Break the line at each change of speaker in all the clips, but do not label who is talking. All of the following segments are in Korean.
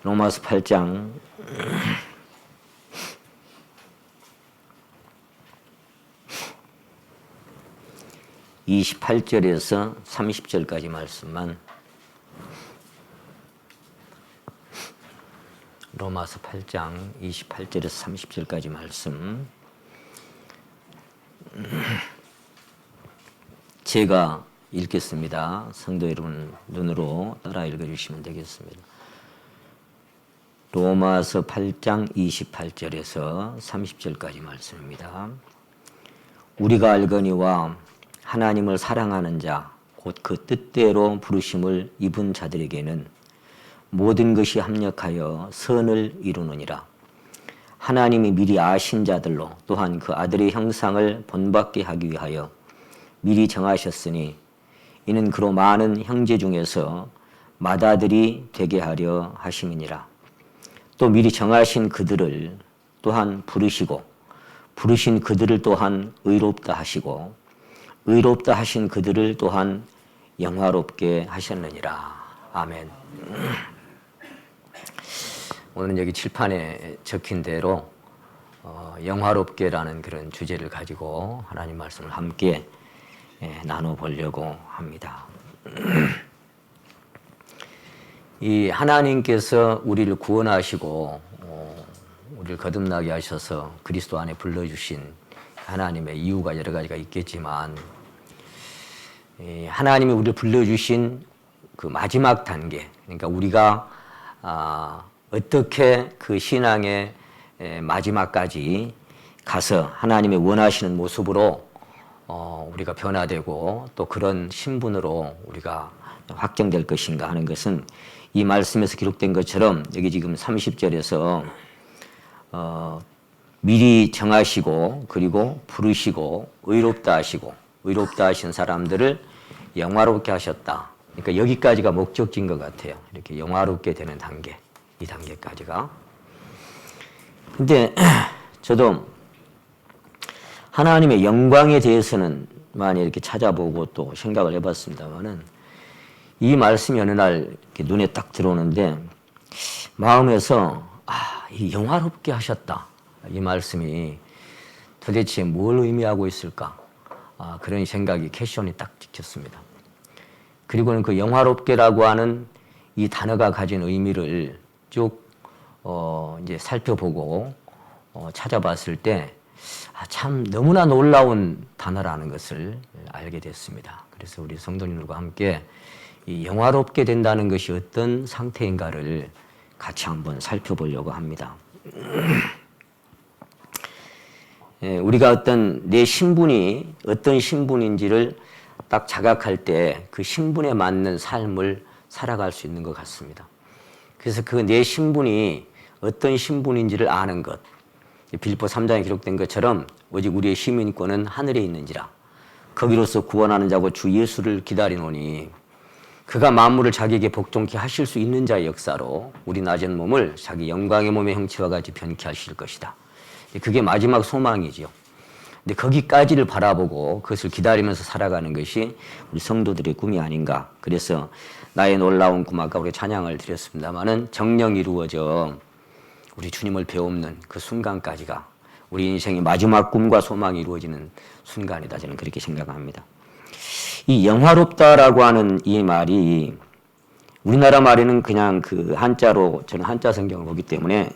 로마서 8장 28절에서 30절까지 말씀만 로마서 8장 28절에서 30절까지 말씀 제가 읽겠습니다. 성도 여러분 눈으로 따라 읽어주시면 되겠습니다. 로마서 8장 28절에서 30절까지 말씀입니다. 우리가 알거니와 하나님을 사랑하는 자, 곧 그 뜻대로 부르심을 입은 자들에게는 모든 것이 합력하여 선을 이루느니라. 하나님이 미리 아신 자들로 또한 그 아들의 형상을 본받게 하기 위하여 미리 정하셨으니 이는 그로 많은 형제 중에서 맏아들이 되게 하려 하심이니라. 또 미리 정하신 그들을 또한 부르시고 부르신 그들을 또한 의롭다 하시고 의롭다 하신 그들을 또한 영화롭게 하셨느니라. 아멘. 오늘은 여기 칠판에 적힌 대로 영화롭게라는 그런 주제를 가지고 하나님 말씀을 함께 나눠보려고 합니다. 이 하나님께서 우리를 구원하시고 우리를 거듭나게 하셔서 그리스도 안에 불러주신 하나님의 이유가 여러 가지가 있겠지만 하나님이 우리를 불러주신 그 마지막 단계, 그러니까 우리가 어떻게 그 신앙의 마지막까지 가서 하나님의 원하시는 모습으로 우리가 변화되고 또 그런 신분으로 우리가 확정될 것인가 하는 것은 이 말씀에서 기록된 것처럼 여기 지금 30절에서 미리 정하시고 그리고 부르시고 의롭다 하시고 의롭다 하신 사람들을 영화롭게 하셨다. 그러니까 여기까지가 목적지인 것 같아요. 이렇게 영화롭게 되는 단계, 이 단계까지가. 근데 저도 하나님의 영광에 대해서는 많이 이렇게 찾아보고 또 생각을 해봤습니다만은 이 말씀이 어느 날 이렇게 눈에 딱 들어오는데 마음에서 이 영화롭게 하셨다. 이 말씀이 도대체 뭘 의미하고 있을까? 그런 생각이 캐션이 딱 찍혔습니다. 그리고는 그 영화롭게라고 하는 이 단어가 가진 의미를 쭉 이제 살펴보고 찾아봤을 때 참 너무나 놀라운 단어라는 것을 알게 됐습니다. 그래서 우리 성도님들과 함께 이 영화롭게 된다는 것이 어떤 상태인가를 같이 한번 살펴보려고 합니다. 우리가 어떤 내 신분이 어떤 신분인지를 딱 자각할 때 그 신분에 맞는 삶을 살아갈 수 있는 것 같습니다. 그래서 그 내 신분이 어떤 신분인지를 아는 것, 빌립보 3장에 기록된 것처럼 오직 우리의 시민권은 하늘에 있는지라 거기로서 구원하는 자고 주 예수를 기다리노니 그가 만물을 자기에게 복종케 하실 수 있는 자의 역사로 우리 낮은 몸을 자기 영광의 몸의 형체와 같이 변케 하실 것이다. 그게 마지막 소망이지요. 근데 거기까지를 바라보고 그것을 기다리면서 살아가는 것이 우리 성도들의 꿈이 아닌가. 그래서 나의 놀라운 꿈, 아까 우리 찬양을 드렸습니다마는 정령 이루어져 우리 주님을 배움는 그 순간까지가 우리 인생의 마지막 꿈과 소망이 이루어지는 순간이다. 저는 그렇게 생각합니다. 이 영화롭다라고 하는 이 말이 우리나라 말에는 그냥 그 한자로, 저는 한자 성경을 보기 때문에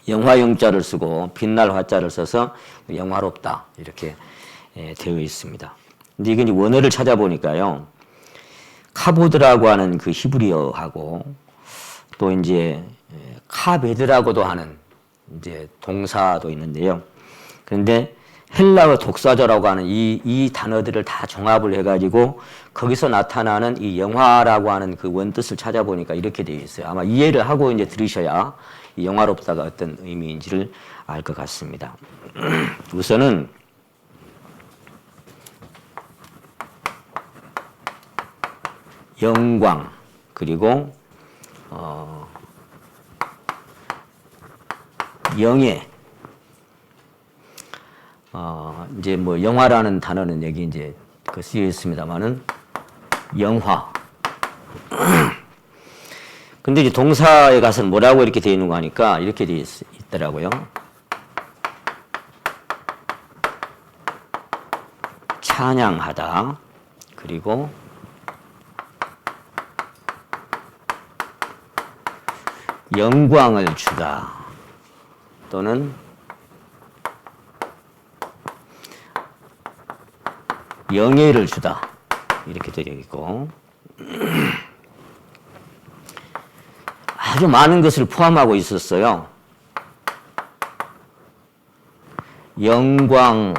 영화 영자를 쓰고 빛날 화자를 써서 영화롭다 이렇게 되어 있습니다. 근데 이게 이제 원어를 찾아보니까요, 카보드라고 하는 그 히브리어하고 또 이제 카베드라고도 하는 이제 동사도 있는데요. 그런데 헬라어 독사저라고 하는 이 단어들을 다 종합을 해가지고 거기서 나타나는 이 영화라고 하는 그 원뜻을 찾아보니까 이렇게 되어 있어요. 아마 이해를 하고 이제 들으셔야 이 영화롭다가 어떤 의미인지를 알 것 같습니다. 우선은 영광 그리고 영예. 이제 뭐 영화라는 단어는 여기 이제 그 쓰여 있습니다만은 영화. 근데 이제 동사에 가서는 뭐라고 이렇게 되어 있는 거 하니까 이렇게 되어 있더라고요. 찬양하다. 그리고 영광을 주다. 또는 영예를 주다. 이렇게 되어 있고 아주 많은 것을 포함하고 있었어요. 영광스럽게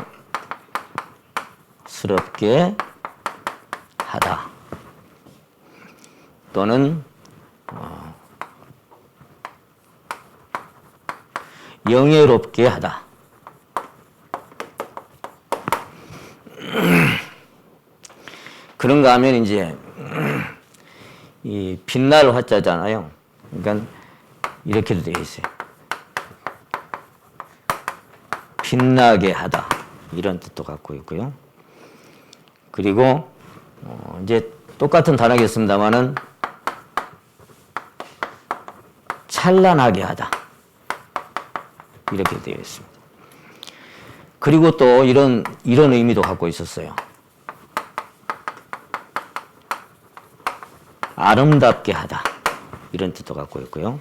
하다. 또는 영예롭게 하다. 그런가 하면 이제 이 빛날 화자잖아요. 그러니까 이렇게도 되어 있어요. 빛나게 하다. 이런 뜻도 갖고 있고요. 그리고 이제 똑같은 단어겠습니다만은 찬란하게 하다. 이렇게 되어 있습니다. 그리고 또 이런 의미도 갖고 있었어요. 아름답게 하다. 이런 뜻도 갖고 있고요.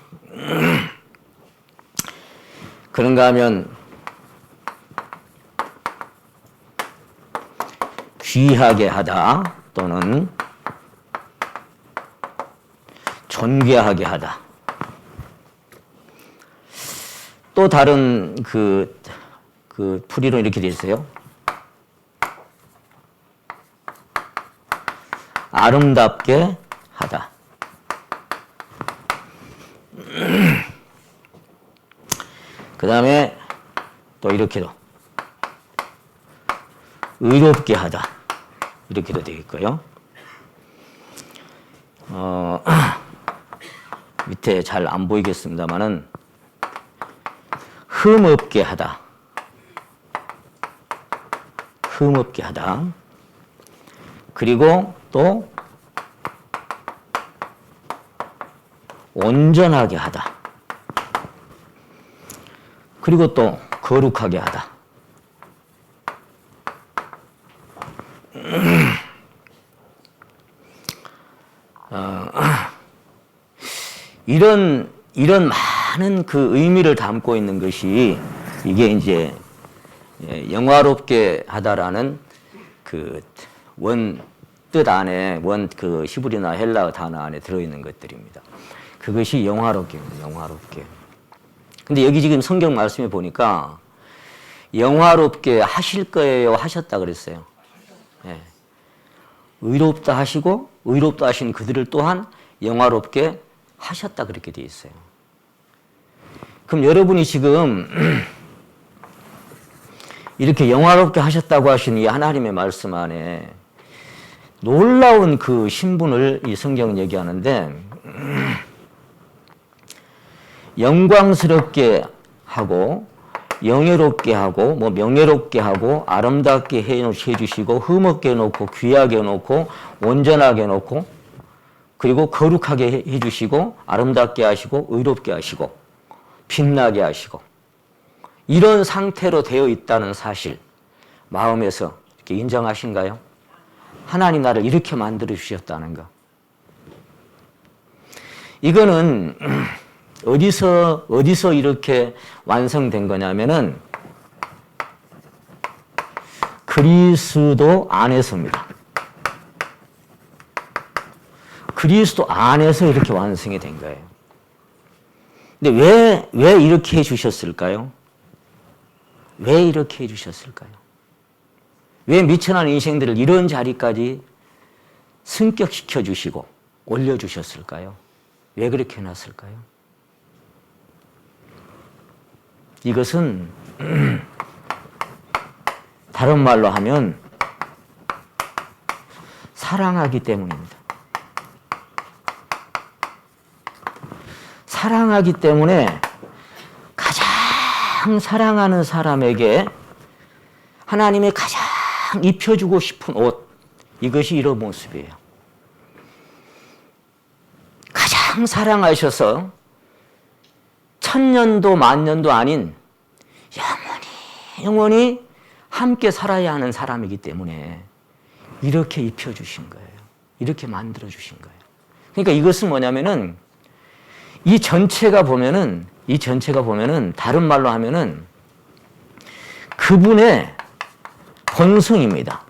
그런가 하면 귀하게 하다 또는 존귀하게 하다. 또 다른 그 풀이로 이렇게 되어 있어요. 아름답게 하다. 그 다음에 또 이렇게도 의롭게 하다. 이렇게도 되어 있고요. 밑에 잘 안 보이겠습니다만은 흠없게 하다. 흠없게 하다. 그리고 또 온전하게 하다. 그리고 또 거룩하게 하다. 이런 많은 그 의미를 담고 있는 것이 이게 이제 영화롭게 하다라는 그 원 뜻 안에 그 히브리나 헬라어 단어 안에 들어있는 것들입니다. 그것이 영화롭게. 근데 여기 지금 성경 말씀에 보니까 영화롭게 하실 거예요, 하셨다 그랬어요. 예. 의롭다 하시고 의롭다 하신 그들을 또한 영화롭게 하셨다 그렇게 돼 있어요. 그럼 여러분이 지금 이렇게 영화롭게 하셨다고 하신 이 하나님의 말씀 안에 놀라운 그 신분을 이 성경은 얘기하는데 영광스럽게 하고 영예롭게 하고 뭐 명예롭게 하고 아름답게 해주시고 흠없게 해놓고 귀하게 해놓고 온전하게 해놓고 그리고 거룩하게 해주시고 아름답게 하시고 의롭게 하시고 빛나게 하시고 이런 상태로 되어 있다는 사실 마음에서 이렇게 인정하신가요? 하나님 나를 이렇게 만들어 주셨다는 거. 이거는 어디서 이렇게 완성된 거냐면은 그리스도 안에서입니다. 그리스도 안에서 이렇게 완성이 된 거예요. 근데 왜 이렇게 해 주셨을까요? 왜 이렇게 해 주셨을까요? 왜 미천한 인생들을 이런 자리까지 승격시켜 주시고 올려 주셨을까요? 왜 그렇게 해놨을까요? 이것은 다른 말로 하면 사랑하기 때문입니다. 사랑하기 때문에 가장 사랑하는 사람에게 하나님의 가장 입혀주고 싶은 옷, 이것이 이런 모습이에요. 가장 가장 사랑하셔서 천년도 만년도 아닌 영원히 함께 살아야 하는 사람이기 때문에 이렇게 입혀주신 거예요. 이렇게 만들어주신 거예요. 그러니까 이것은 뭐냐면은 이 전체가 보면은 다른 말로 하면은 그분의 본성입니다.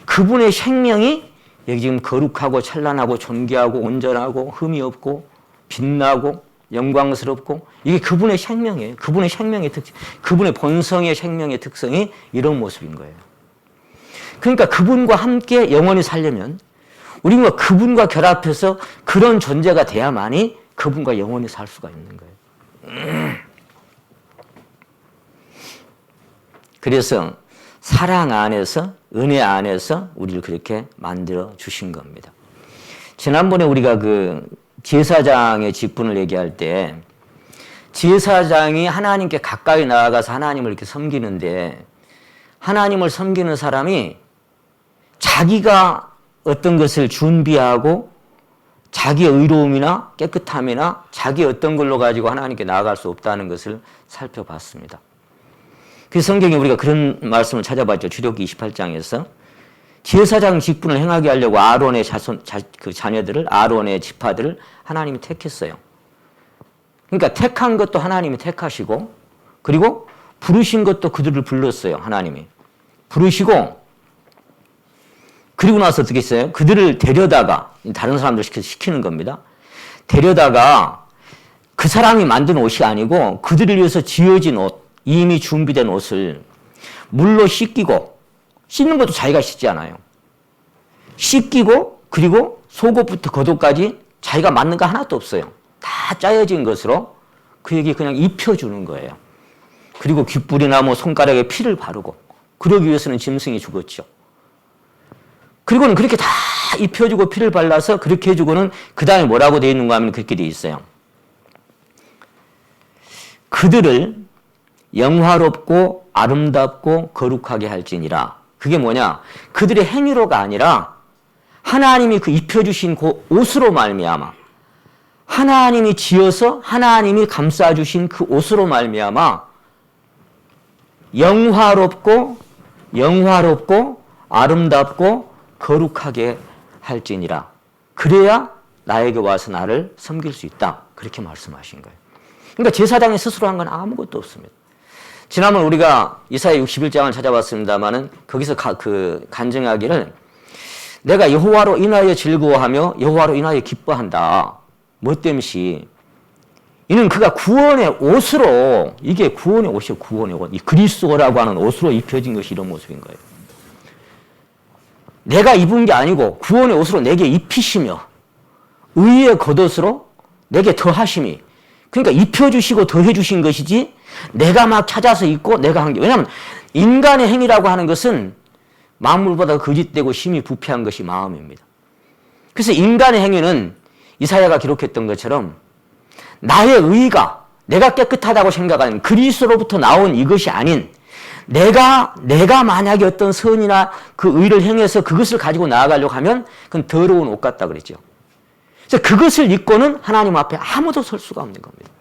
그분의 생명이 여기 지금 거룩하고 찬란하고 존귀하고 온전하고 흠이 없고 빛나고 영광스럽고 이게 그분의 생명이에요. 그분의 생명의 특징, 그분의 본성의 생명의 특성이 이런 모습인 거예요. 그러니까 그분과 함께 영원히 살려면 우리가 그분과 결합해서 그런 존재가 돼야만이 그분과 영원히 살 수가 있는 거예요. 그래서 사랑 안에서 은혜 안에서 우리를 그렇게 만들어 주신 겁니다. 지난번에 우리가 그 제사장의 직분을 얘기할 때 제사장이 하나님께 가까이 나아가서 하나님을 이렇게 섬기는데 하나님을 섬기는 사람이 자기가 어떤 것을 준비하고 자기의 의로움이나 깨끗함이나 자기 어떤 걸로 가지고 하나님께 나아갈 수 없다는 것을 살펴봤습니다. 그 성경에 우리가 그런 말씀을 찾아봤죠. 출애굽기 28장에서 제사장 직분을 행하게 하려고 아론의 자녀들을 아론의 지파들을 하나님이 택했어요. 그러니까 택한 것도 하나님이 택하시고 그리고 부르신 것도 그들을 불렀어요. 하나님이 부르시고 그리고 나서 어떻게 했어요? 그들을 데려다가 다른 사람들 시키는 겁니다. 데려다가 그 사람이 만든 옷이 아니고 그들을 위해서 지어진 옷, 이미 준비된 옷을 물로 씻기고 씻는 것도 자기가 씻지 않아요. 씻기고 그리고 속옷부터 겉옷까지 자기가 맞는 거 하나도 없어요. 다 짜여진 것으로 그에게 그냥 입혀주는 거예요. 그리고 귓불이나 뭐 손가락에 피를 바르고 그러기 위해서는 짐승이 죽었죠. 그리고는 그렇게 다 입혀주고 피를 발라서 그렇게 해주고는 그 다음에 뭐라고 되어 있는가 하면 그렇게 되어 있어요. 그들을 영화롭고 아름답고 거룩하게 할지니라. 그게 뭐냐? 그들의 행위로가 아니라 하나님이 그 입혀주신 그 옷으로 말미암아 하나님이 지어서 하나님이 감싸주신 그 옷으로 말미암아 영화롭고 아름답고 거룩하게 할지니라. 그래야 나에게 와서 나를 섬길 수 있다. 그렇게 말씀하신 거예요. 그러니까 제사장이 스스로 한 건 아무것도 없습니다. 지난번 우리가 이사야 61장을 찾아봤습니다마는 거기서 간증하기를 내가 여호와로 인하여 즐거워하며 여호와로 인하여 기뻐한다. 뭐 때문이시? 이는 그가 구원의 옷으로 이게 구원의 옷이에요. 구원의 옷. 이 그리스도라고 하는 옷으로 입혀진 것이 이런 모습인 거예요. 내가 입은 게 아니고 구원의 옷으로 내게 입히시며 의의 겉옷으로 내게 더하심이 그러니까 입혀주시고 더해주신 것이지 내가 막 찾아서 입고 내가 한 게 왜냐하면 인간의 행위라고 하는 것은 만물보다 거짓되고 심히 부패한 것이 마음입니다. 그래서 인간의 행위는 이사야가 기록했던 것처럼 나의 의가 내가 깨끗하다고 생각하는 그리스도로부터 나온 이것이 아닌 내가 만약에 어떤 선이나 그 의를 행해서 그것을 가지고 나아가려고 하면 그건 더러운 옷 같다 그랬죠. 그래서 그것을 입고는 하나님 앞에 아무도 설 수가 없는 겁니다.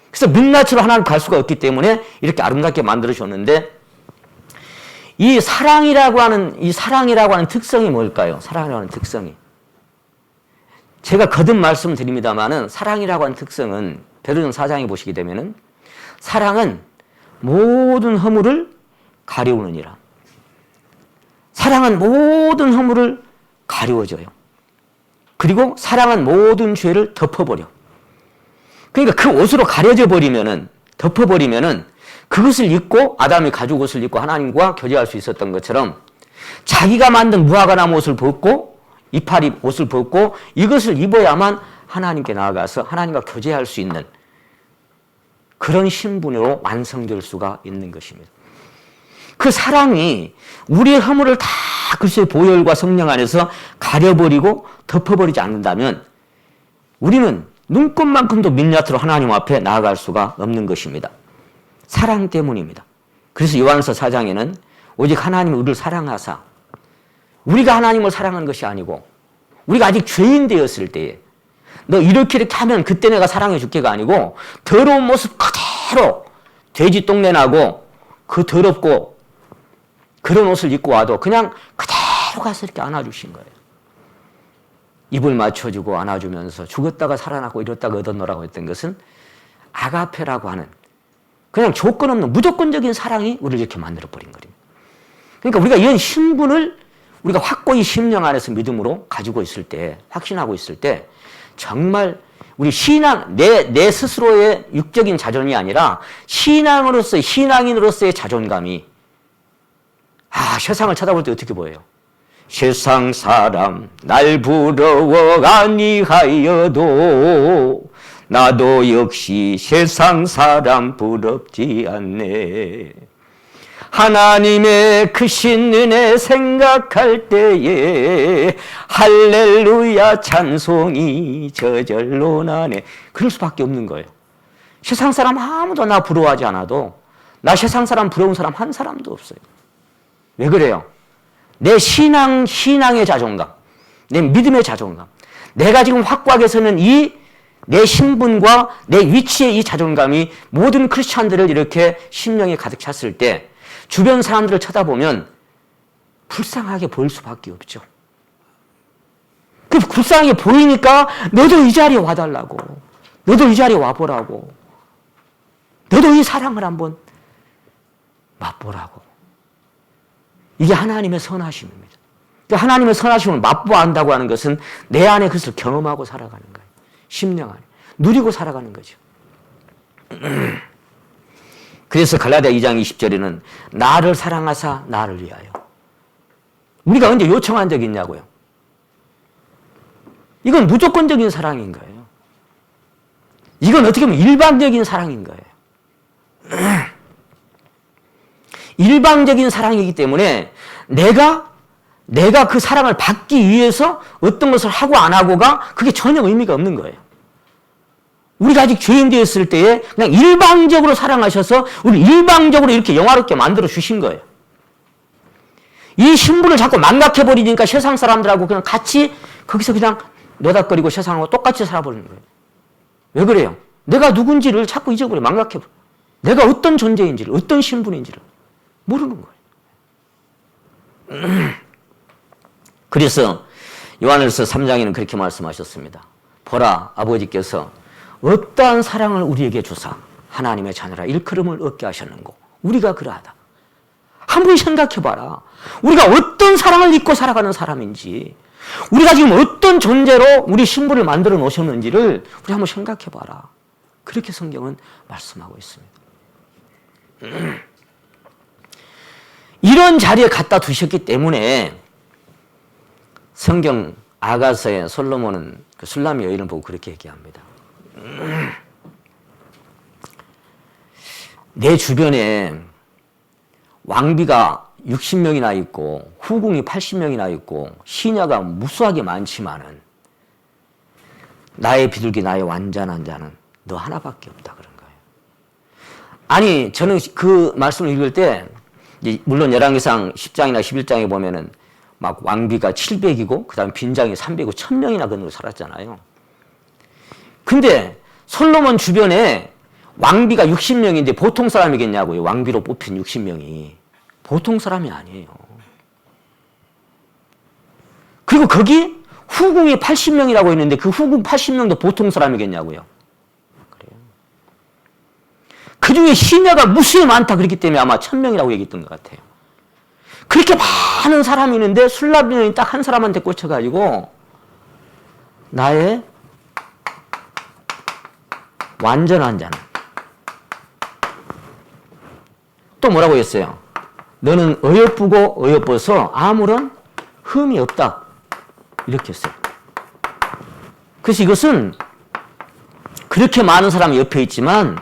그래서 민낯으로 하나님 갈 수가 없기 때문에 이렇게 아름답게 만들어줬는데 이 사랑이라고 하는 특성이 뭘까요? 사랑이라고 하는 특성이. 제가 거듭 말씀드립니다만은 사랑이라고 하는 특성은 베드로전 4장에 보시게 되면은 사랑은 모든 허물을 가리우느니라. 사랑은 모든 허물을 가리워줘요. 그리고 사랑은 모든 죄를 덮어버려. 그러니까 그 옷으로 가려져 버리면은 덮어버리면은 그것을 입고 아담이 가죽 옷을 입고 하나님과 교제할 수 있었던 것처럼 자기가 만든 무화과 나무 옷을 벗고 이파리 옷을 벗고 이것을 입어야만 하나님께 나아가서 하나님과 교제할 수 있는 그런 신분으로 완성될 수가 있는 것입니다. 그 사랑이 우리의 허물을 다 글쎄 보혈과 성령 안에서 가려버리고 덮어버리지 않는다면 우리는 눈꽃만큼도 민낯으로 하나님 앞에 나아갈 수가 없는 것입니다. 사랑 때문입니다. 그래서 요한서 4장에는 오직 하나님의 우리를 사랑하사 우리가 하나님을 사랑하는 것이 아니고 우리가 아직 죄인 되었을 때에 너 이렇게 하면 그때 내가 사랑해 줄게가 아니고 더러운 모습 그대로 돼지 똥내 나고 그 더럽고 그런 옷을 입고 와도 그냥 그대로 가서 이렇게 안아주신 거예요. 입을 맞춰주고 안아주면서 죽었다가 살아나고 이렇다가 얻어놓으라고 했던 것은 아가페라고 하는 그냥 조건 없는 무조건적인 사랑이 우리를 이렇게 만들어버린 거예요. 그러니까 우리가 이런 신분을 우리가 확고히 심령 안에서 믿음으로 가지고 있을 때, 확신하고 있을 때 정말 우리 내 스스로의 육적인 자존이 아니라 신앙인으로서의 자존감이 세상을 쳐다볼 때 어떻게 보여요? 세상 사람 날 부러워 아니하여도 나도 역시 세상 사람 부럽지 않네. 하나님의 크신 은혜 생각할 때에 할렐루야 찬송이 저절로 나네. 그럴 수밖에 없는 거예요. 세상 사람 아무도 나 부러워하지 않아도 나 세상 사람 부러운 사람 한 사람도 없어요. 왜 그래요? 내 신앙의 자존감, 내 믿음의 자존감, 내가 지금 확고하게 서는 내 신분과 내 위치의 이 자존감이 모든 크리스찬들을 이렇게 심령에 가득 찼을 때 주변 사람들을 쳐다보면 불쌍하게 보일 수밖에 없죠. 그 불쌍하게 보이니까 너도 이 자리에 와달라고, 너도 이 자리에 와보라고, 너도 이 사랑을 한번 맛보라고. 이게 하나님의 선하심입니다. 하나님의 선하심을 맛보한다고 하는 것은 내 안에 그것을 경험하고 살아가는 거예요. 심령 안에 누리고 살아가는 거죠. 그래서 갈라디아 2장 20절에는 나를 사랑하사 나를 위하여. 우리가 언제 요청한 적이 있냐고요. 이건 무조건적인 사랑인 거예요. 이건 어떻게 보면 일방적인 사랑인 거예요. 일방적인 사랑이기 때문에 내가 그 사랑을 받기 위해서 어떤 것을 하고 안 하고가 그게 전혀 의미가 없는 거예요. 우리가 아직 죄인 되었을 때에 그냥 일방적으로 사랑하셔서 우리 일방적으로 이렇게 영화롭게 만들어 주신 거예요. 이 신분을 자꾸 망각해버리니까 세상 사람들하고 그냥 같이 거기서 그냥 노닥거리고 세상하고 똑같이 살아버리는 거예요. 왜 그래요? 내가 누군지를 자꾸 잊어버려, 망각해버려. 내가 어떤 존재인지를, 어떤 신분인지를 모르는 거예요. 그래서 요한일서 3장에는 그렇게 말씀하셨습니다. 보라, 아버지께서 어떠한 사랑을 우리에게 주사 하나님의 자녀라 일컬음을 얻게 하셨는고 우리가 그러하다. 한번 생각해봐라. 우리가 어떤 사랑을 입고 살아가는 사람인지, 우리가 지금 어떤 존재로 우리 신분을 만들어 놓으셨는지를 우리 한번 생각해봐라. 그렇게 성경은 말씀하고 있습니다. 이런 자리에 갖다 두셨기 때문에 성경 아가서에 솔로몬은 그 술람의 여인을 보고 그렇게 얘기합니다. 내 주변에 왕비가 60명이나 있고 후궁이 80명이나 있고 시녀가 무수하게 많지만은 나의 비둘기, 나의 완전한 자는 너 하나밖에 없다 그런 거예요. 아니, 저는 그 말씀을 읽을 때 물론 열왕기상 10장이나 11장에 보면은 막 왕비가 700이고 그다음 빈장이 300이고 1000명이나 그으로 살았잖아요. 근데 솔로몬 주변에 왕비가 60명인데 보통 사람이겠냐고요. 왕비로 뽑힌 60명이. 보통 사람이 아니에요. 그리고 거기 후궁이 80명이라고 했는데 그 후궁 80명도 보통 사람이겠냐고요. 그래요. 그 중에 시녀가 무수히 많다 그랬기 때문에 아마 1000명이라고 얘기했던 것 같아요. 그렇게 많은 사람이 있는데 술람이 딱 한 사람한테 꽂혀가지고 나의 완전한 자는 또 뭐라고 했어요? 너는 어여쁘고 어여뻐서 아무런 흠이 없다. 이렇게 했어요. 그래서 이것은 그렇게 많은 사람이 옆에 있지만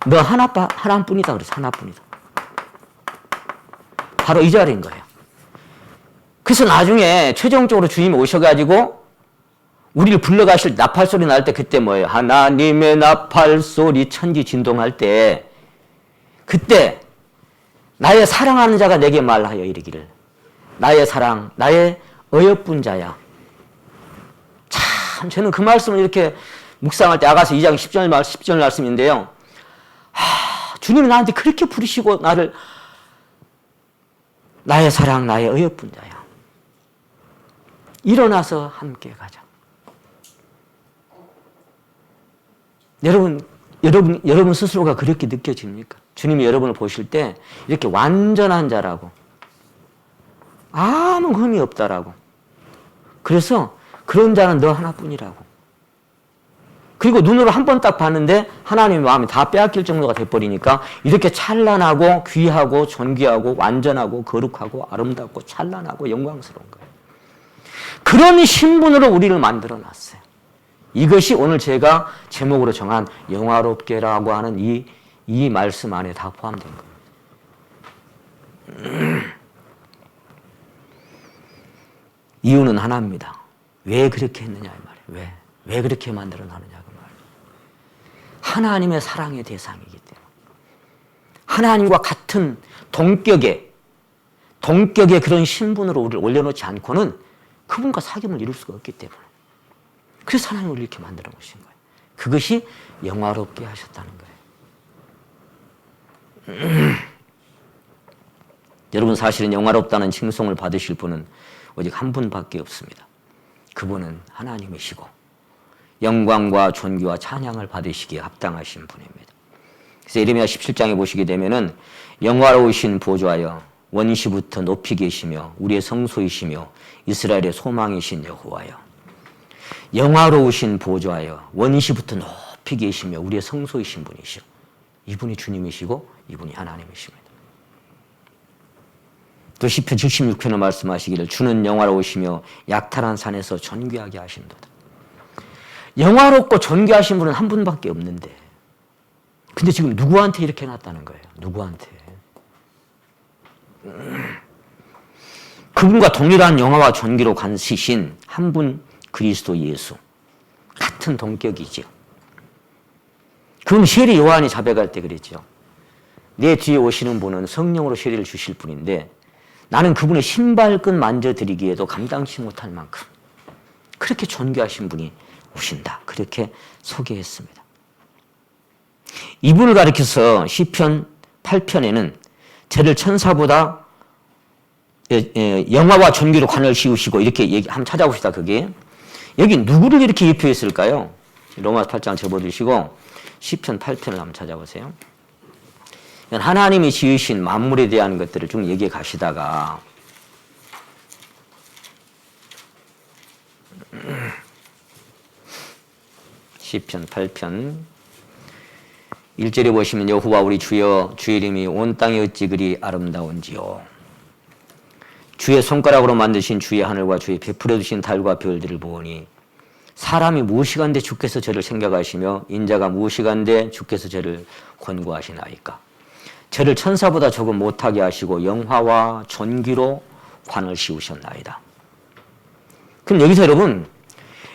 너 하나뿐이다. 그래서 하나뿐이다. 바로 이 자리인 거예요. 그래서 나중에 최종적으로 주님이 오셔가지고 우리를 불러가실 나팔 소리 날 때 그때 뭐예요? 하나님의 나팔 소리 천지 진동할 때 그때 나의 사랑하는 자가 내게 말하여 이르기를 나의 사랑, 나의 어여쁜 자야. 참 참 저는 그 말씀을 이렇게 묵상할 때 아가서 2장 10절 말씀인데요. 주님이 나한테 그렇게 부르시고 나를 나의 사랑 나의 어여쁜 자야. 일어나서 함께 가자. 여러분 스스로가 그렇게 느껴집니까? 주님이 여러분을 보실 때 이렇게 완전한 자라고 아무 흠이 없다라고. 그래서 그런 자는 너 하나뿐이라고. 그리고 눈으로 한 번 딱 봤는데 하나님의 마음이 다 빼앗길 정도가 돼버리니까 이렇게 찬란하고 귀하고 존귀하고 완전하고 거룩하고 아름답고 찬란하고 영광스러운 거예요. 그런 신분으로 우리를 만들어 놨어요. 이것이 오늘 제가 제목으로 정한 영화롭게라고 하는 이 말씀 안에 다 포함된 겁니다. 이유는 하나입니다. 왜 그렇게 했느냐 이 말이에요. 왜 그렇게 만들어 놨느냐 그 말이에요. 하나님의 사랑의 대상이기 때문에. 하나님과 같은 동격의 그런 신분으로 우리를 올려놓지 않고는 그분과 사귐을 이룰 수가 없기 때문에. 그래서 하나님을 이렇게 만들어 놓으신 거예요. 그것이 영화롭게 하셨다는 거예요. 여러분 사실은 영화롭다는 칭송을 받으실 분은 오직 한 분밖에 없습니다. 그분은 하나님이시고 영광과 존귀와 찬양을 받으시기에 합당하신 분입니다. 그래서 예레미야 17장에 보시게 되면은 영화로우신 보좌여 원시부터 높이 계시며 우리의 성소이시며 이스라엘의 소망이신 여호와여. 영화로우신 보좌여 원시부터 높이 계시며 우리의 성소이신 분이시오. 이분이 주님이시고 이분이 하나님이십니다. 또 시편 76편에 말씀하시기를 주는 영화로우시며 약탈한 산에서 존귀하게 하신도다. 영화롭고 존귀하신 분은 한 분밖에 없는데 근데 지금 누구한테 이렇게 해놨다는 거예요. 누구한테. 그분과 동일한 영화와 존귀로 관시신 한 분 그리스도 예수. 같은 동격이죠. 그건 세례 요한이 자백할 때 그랬죠. 내 뒤에 오시는 분은 성령으로 세례를 주실 분인데 나는 그분의 신발끈 만져드리기에도 감당치 못할 만큼 그렇게 존귀하신 분이 오신다. 그렇게 소개했습니다. 이분을 가리켜서 시편 8편에는 저를 천사보다 영화와 존귀로 관을 씌우시고 이렇게 한번 찾아봅시다. 그게 여기 누구를 이렇게 예표했을까요? 로마서 8장 접어두시고 시편 8편을 한번 찾아보세요. 하나님이 지으신 만물에 대한 것들을 쭉 얘기해 가시다가 시편 8편 1절에 보시면 여호와 우리 주여 주의 이름이 온 땅에 어찌 그리 아름다운지요. 주의 손가락으로 만드신 주의 하늘과 주의 베풀어 주신 달과 별들을 보니 사람이 무엇이간데 주께서 저를 생각하시며 인자가 무엇이간데 주께서 저를 권고하시나이까. 저를 천사보다 조금 못하게 하시고 영화와 존귀로 관을 씌우셨나이다. 그럼 여기서 여러분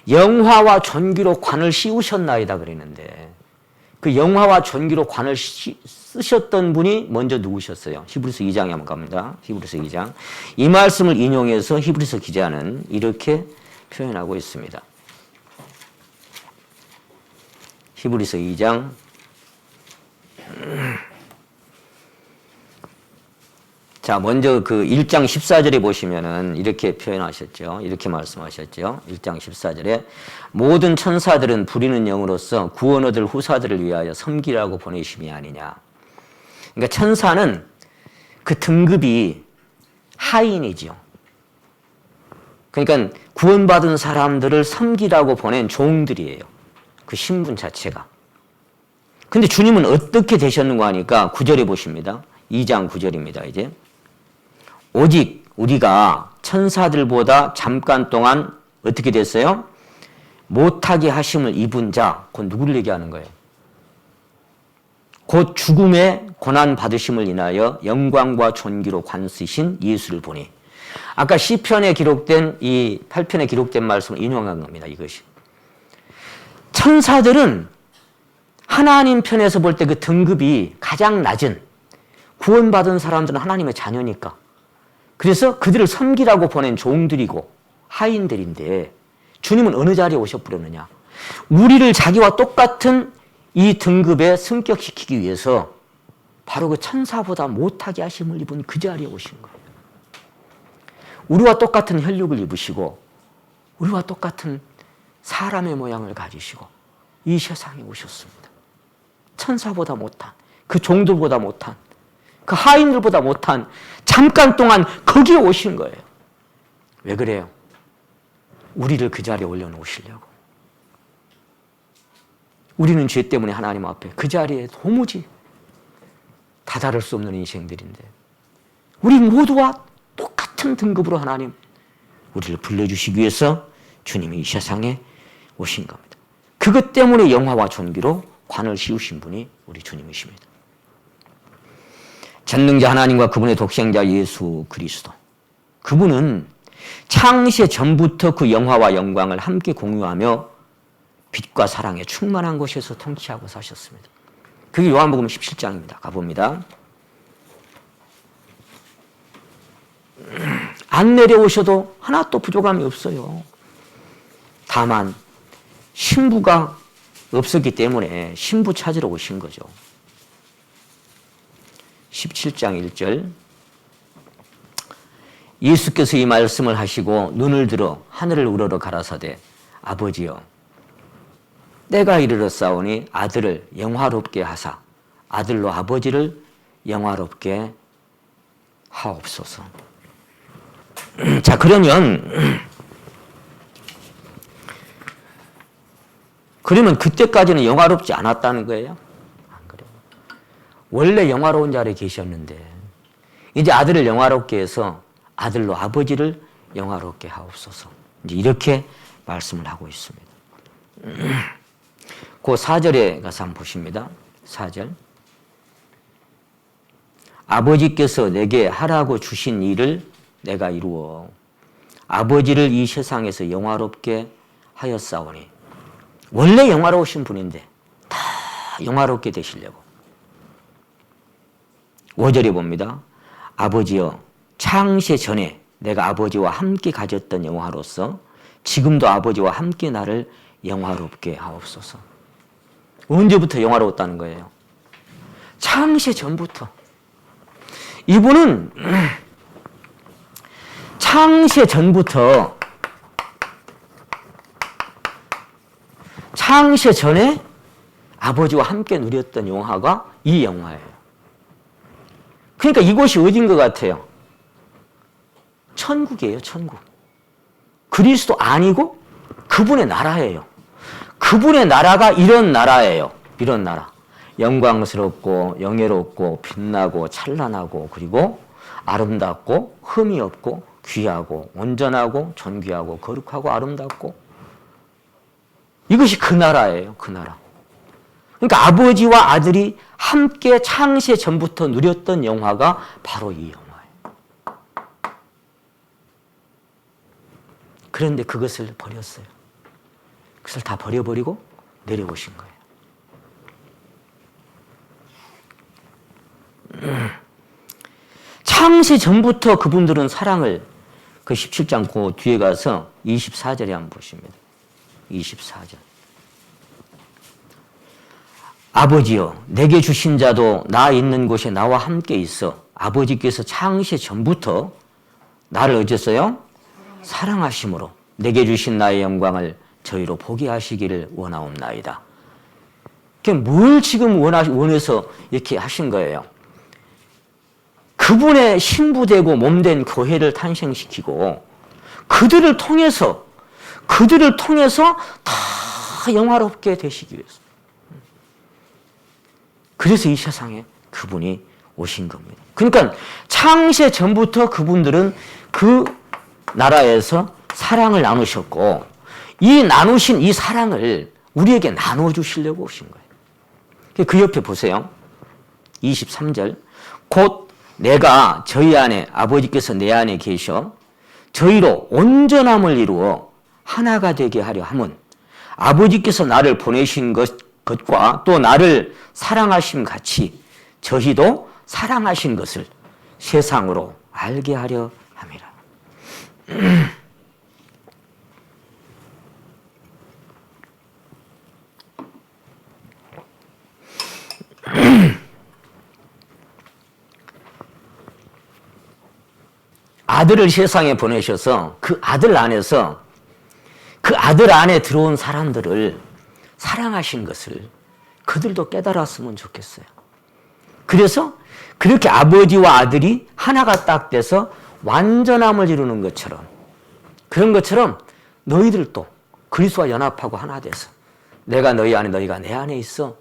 영화와 존귀로 관을 씌우셨나이다 그랬는데 그 영화와 존귀로 관을 쓰셨던 분이 먼저 누구셨어요? 히브리서 2장에 한번 갑니다. 히브리서 2장. 이 말씀을 인용해서 히브리서 기자는 이렇게 표현하고 있습니다. 히브리서 2장 자, 먼저 그 1장 14절에 보시면은 이렇게 표현하셨죠. 이렇게 말씀하셨죠. 1장 14절에 모든 천사들은 부리는 영으로서 구원 얻을 후사들을 위하여 섬기라고 보내심이 아니냐. 그러니까 천사는 그 등급이 하인이죠. 그러니까 구원받은 사람들을 섬기라고 보낸 종들이에요. 그 신분 자체가. 근데 주님은 어떻게 되셨는가 하니까 9절에 보십니다. 2장 9절입니다. 이제. 오직 우리가 천사들보다 잠깐 동안 어떻게 됐어요? 못하게 하심을 입은 자, 곧 누구를 얘기하는 거예요? 곧 죽음의 고난 받으심을 인하여 영광과 존귀로 관쓰신 예수를 보니. 아까 시편에 기록된 이 8편에 기록된 말씀을 인용한 겁니다. 이것이. 천사들은 하나님 편에서 볼 때 그 등급이 가장 낮은 구원받은 사람들은 하나님의 자녀니까. 그래서 그들을 섬기라고 보낸 종들이고 하인들인데 주님은 어느 자리에 오셔버렸느냐? 우리를 자기와 똑같은 이 등급에 승격시키기 위해서 바로 그 천사보다 못하게 하심을 입은 그 자리에 오신 거예요. 우리와 똑같은 혈육을 입으시고 우리와 똑같은 사람의 모양을 가지시고 이 세상에 오셨습니다. 천사보다 못한, 그 종들보다 못한, 그 하인들보다 못한 잠깐 동안 거기에 오신 거예요. 왜 그래요? 우리를 그 자리에 올려놓으시려고. 우리는 죄 때문에 하나님 앞에 그 자리에 도무지 다다를 수 없는 인생들인데 우리 모두와 똑같은 등급으로 하나님 우리를 불러주시기 위해서 주님이 이 세상에 오신 겁니다. 그것 때문에 영화와 존귀로 관을 씌우신 분이 우리 주님이십니다. 전능자 하나님과 그분의 독생자 예수 그리스도, 그분은 창세 전부터 그 영화와 영광을 함께 공유하며 빛과 사랑에 충만한 곳에서 통치하고 사셨습니다. 그게 요한복음 17장입니다. 가봅니다. 안 내려오셔도 하나도 부족함이 없어요. 다만 신부가 없었기 때문에 신부 찾으러 오신 거죠. 17장 1절, 예수께서 이 말씀을 하시고 눈을 들어 하늘을 우러러 가라사대 아버지여 때가 이르렀사오니 아들을 영화롭게 하사 아들로 아버지를 영화롭게 하옵소서. 자, 그러면 그때까지는 영화롭지 않았다는 거예요? 안 그래요. 원래 영화로운 자리에 계셨는데 이제 아들을 영화롭게 해서 아들로 아버지를 영화롭게 하옵소서. 이제 이렇게 말씀을 하고 있습니다. 그 4절에 가서 한번 보십니다. 4절. 아버지께서 내게 하라고 주신 일을 내가 이루어 아버지를 이 세상에서 영화롭게 하였사오니. 원래 영화로우신 분인데 다 영화롭게 되시려고. 5절에 봅니다. 아버지여 창세 전에 내가 아버지와 함께 가졌던 영화로서 지금도 아버지와 함께 나를 영화롭게 하옵소서. 언제부터 영화로웠다는 거예요? 창세 전부터. 이분은 창세 전부터, 창세 전에 아버지와 함께 누렸던 영화가 이 영화예요. 그러니까 이곳이 어딘 것 같아요? 천국이에요, 천국. 그리스도 아니고 그분의 나라예요. 그분의 나라가 이런 나라예요. 이런 나라. 영광스럽고 영예롭고 빛나고 찬란하고 그리고 아름답고 흠이 없고 귀하고 온전하고 존귀하고 거룩하고 아름답고, 이것이 그 나라예요. 그 나라. 그러니까 아버지와 아들이 함께 창세 전부터 누렸던 영화가 바로 이 영화예요. 그런데 그것을 버렸어요. 그것을 다 버려버리고 내려오신 거예요. 창세 전부터 그분들은 사랑을, 그 17장 그 뒤에 가서 24절에 한번 보십니다. 24절. 아버지여 내게 주신 자도 나 있는 곳에 나와 함께 있어 아버지께서 창세 전부터 나를 어쨌어요? 사랑하심으로 내게 주신 나의 영광을 저희로 보게 하시기를 원하옵나이다. 뭘 지금 원해서 이렇게 하신 거예요? 그분의 신부되고 몸된 교회를 탄생시키고 그들을 통해서 다 영화롭게 되시기 위해서. 그래서 이 세상에 그분이 오신 겁니다. 그러니까 창세 전부터 그분들은 그 나라에서 사랑을 나누셨고 이 나누신 이 사랑을 우리에게 나눠주시려고 오신 거예요. 그 옆에 보세요. 23절. 곧 내가 저희 안에 아버지께서 내 안에 계셔 저희로 온전함을 이루어 하나가 되게 하려 함은 아버지께서 나를 보내신 것과 또 나를 사랑하심 같이 저희도 사랑하신 것을 세상으로 알게 하려 함이라. 아들을 세상에 보내셔서 그 아들 안에서 그 아들 안에 들어온 사람들을 사랑하신 것을 그들도 깨달았으면 좋겠어요. 그래서 그렇게 아버지와 아들이 하나가 딱 돼서 완전함을 이루는 것처럼, 그런 것처럼 너희들도 그리스도와 연합하고 하나 돼서 내가 너희 안에 너희가 내 안에 있어.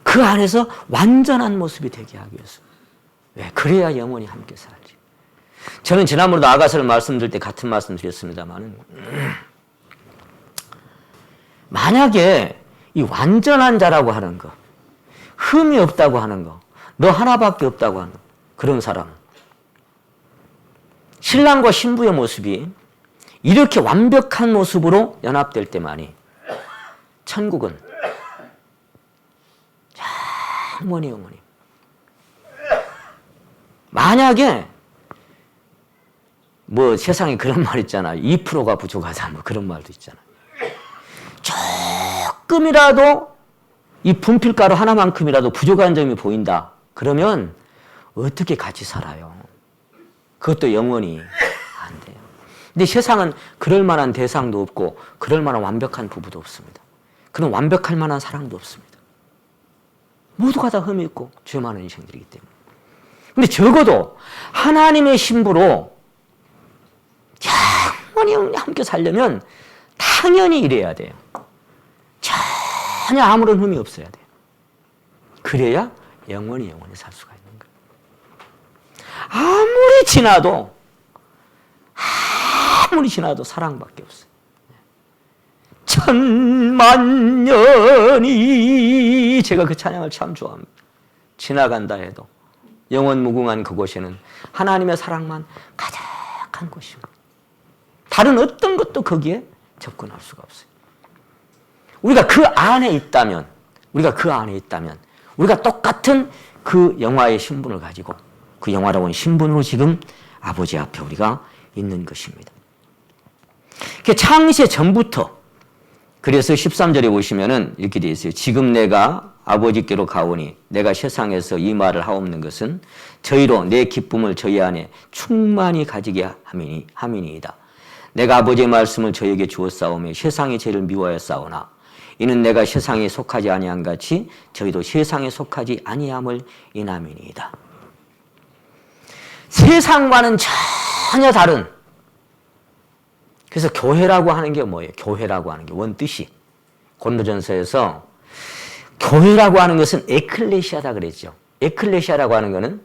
그 안에서 완전한 모습이 되게 하기 위해서. 왜? 그래야 영원히 함께 살지. 저는 지난번에도 아가서를 말씀드릴 때 같은 말씀 드렸습니다만, 만약에 이 완전한 자라고 하는 거, 흠이 없다고 하는 거, 너 하나밖에 없다고 하는 그런 사람, 신랑과 신부의 모습이 이렇게 완벽한 모습으로 연합될 때만이 천국은 영원히 만약에 뭐 세상에 그런 말 있잖아. 2%가 부족하다 뭐 그런 말도 있잖아. 조금이라도 이 분필가루 하나만큼이라도 부족한 점이 보인다. 그러면 어떻게 같이 살아요? 그것도 영원히 안 돼요. 근데 세상은 그럴 만한 대상도 없고 그럴 만한 완벽한 부부도 없습니다. 그런 완벽할 만한 사랑도 없습니다. 모두가 다 흠이 있고 죄 많은 인생들이기 때문에. 근데 적어도 하나님의 신부로 영원히 함께 살려면 당연히 이래야 돼요. 전혀 아무런 흠이 없어야 돼요. 그래야 영원히 살 수가 있는 거예요. 아무리 지나도 사랑밖에 없어요. 천만년이, 제가 그 찬양을 참 좋아합니다. 지나간다 해도 영원 무궁한 그곳에는 하나님의 사랑만 가득한 곳입니다. 다른 어떤 것도 거기에 접근할 수가 없어요. 우리가 그 안에 있다면 우리가 똑같은 그 영화의 신분을 가지고 그 영화로운 신분으로 지금 아버지 앞에 우리가 있는 것입니다. 창세 전부터, 그래서 13절에 보시면은 이렇게 되어 있어요. 지금 내가 아버지께로 가오니 내가 세상에서 이 말을 하옵는 것은 저희로 내 기쁨을 저희 안에 충만히 가지게 함이니이다. 내가 아버지의 말씀을 저에게 주었사오며 세상이 죄를 미워하였사오나 이는 내가 세상에 속하지 아니한 같이 저희도 세상에 속하지 아니함을 인함이니이다. 세상과는 전혀 다른, 그래서 교회라고 하는 게 뭐예요? 교회라고 하는 게 원뜻이 고린도전서에서 교회라고 하는 것은 에클레시아다 그랬죠. 에클레시아라고 하는 것은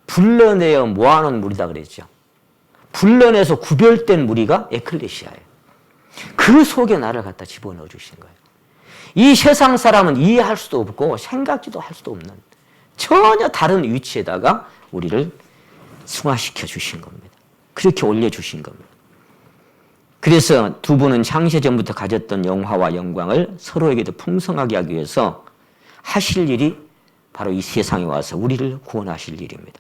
불러내어 모아놓은 무리다 그랬죠. 불러내서 구별된 무리가 에클레시아예요. 그 속에 나를 갖다 집어넣어 주신 거예요. 이 세상 사람은 이해할 수도 없고 생각지도 할 수도 없는 전혀 다른 위치에다가 우리를 승화시켜 주신 겁니다. 그렇게 올려주신 겁니다. 그래서 두 분은 창세전부터 가졌던 영화와 영광을 서로에게도 풍성하게 하기 위해서 하실 일이 바로 이 세상에 와서 우리를 구원하실 일입니다.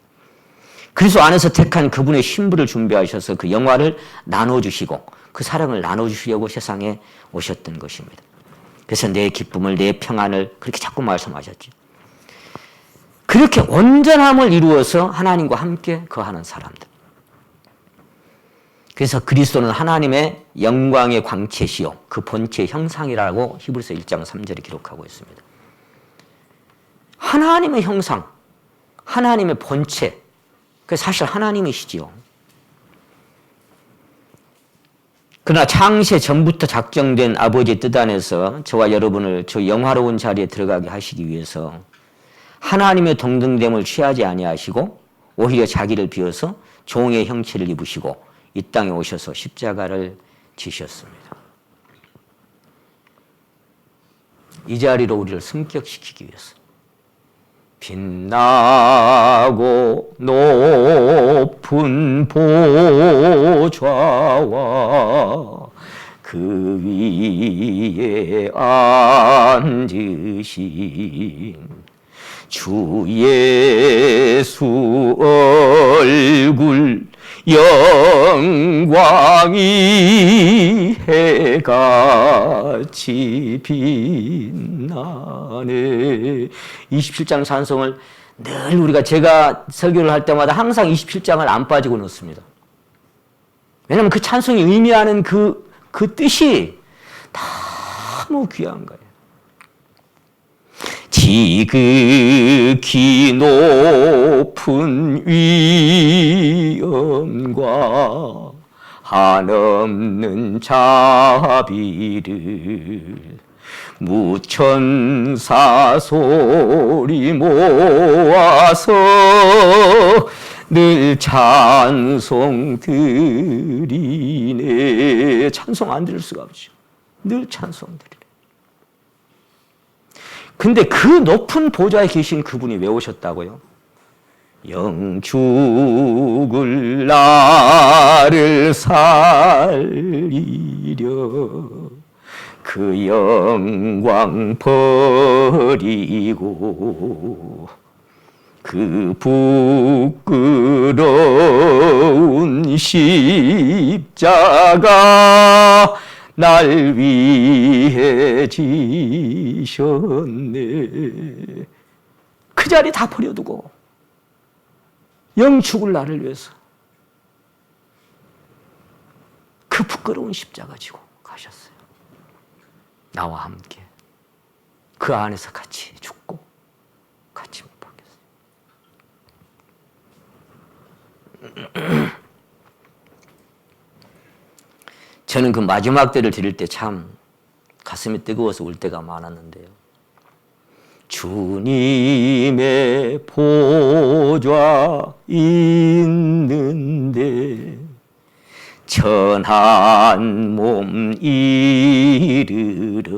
그리스도 안에서 택한 그분의 신부를 준비하셔서 그 영화를 나눠주시고 그 사랑을 나눠주시려고 세상에 오셨던 것입니다. 그래서 내 기쁨을, 내 평안을 그렇게 자꾸 말씀하셨죠. 그렇게 온전함을 이루어서 하나님과 함께 거하는 사람들. 그래서 그리스도는 하나님의 영광의 광채시요 그 본체의 형상이라고 히브리서 1장 3절에 기록하고 있습니다. 하나님의 형상, 하나님의 본체, 그 사실 하나님이시지요. 그러나 창세 전부터 작정된 아버지의 뜻 안에서 저와 여러분을 저 영화로운 자리에 들어가게 하시기 위해서 하나님의 동등됨을 취하지 아니하시고 오히려 자기를 비워서 종의 형체를 입으시고 이 땅에 오셔서 십자가를 지셨습니다. 이 자리로 우리를 승격시키기 위해서 빛나고 높은 보좌와 그 위에 앉으신 주 예수 얼굴 영광이 해같이 빛나네. 27장 찬송을 늘 우리가 제가 설교를 할 때마다 항상 27장을 안 빠지고 넣습니다. 왜냐하면 그 찬송이 의미하는 그 뜻이 너무 귀한 거예요. 지극히 높은 위엄과 한없는 자비를 무천사 소리 모아서 늘 찬송 드리네. 찬송 안 드릴 수가 없죠. 늘 찬송 드리네. 근데 그 높은 보좌에 계신 그분이 왜 오셨다고요? 영죽을 나를 살리려 그 영광 버리고 그 부끄러운 십자가 날 위해 지셨네. 그 자리 다 버려두고 영축을 나를 위해서 그 부끄러운 십자가 지고 가셨어요. 나와 함께 그 안에서 같이 죽고 같이 못 박혔어요. 저는 그 마지막 때를 드릴 때 참 가슴이 뜨거워서 울 때가 많았는데요. 주님의 보좌 있는데 천한 몸 이르러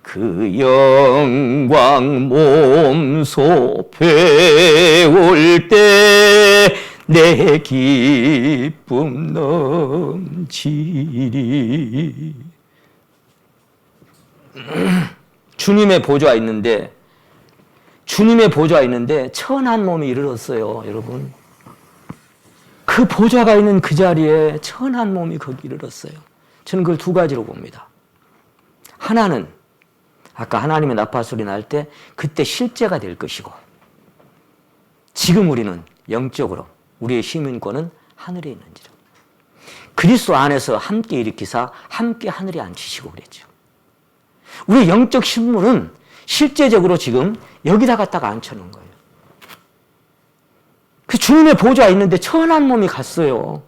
그 영광 몸소 배울 때 내 기쁨 넘치리. 주님의 보좌 있는데 천한 몸이 이르렀어요, 여러분. 그 보좌가 있는 그 자리에 천한 몸이 거기 이르렀어요. 저는 그걸 두 가지로 봅니다. 하나는 아까 하나님의 나팔 소리 날 때 그때 실제가 될 것이고, 지금 우리는 영적으로 우리의 시민권은 하늘에 있는지라. 그리스도 안에서 함께 일으키사 함께 하늘에 앉히시고 그랬죠. 우리 영적 신분은 실제적으로 지금 여기다 갖다가 앉혀놓은 거예요. 그 주님의 보좌 있는데 천한 몸이 갔어요.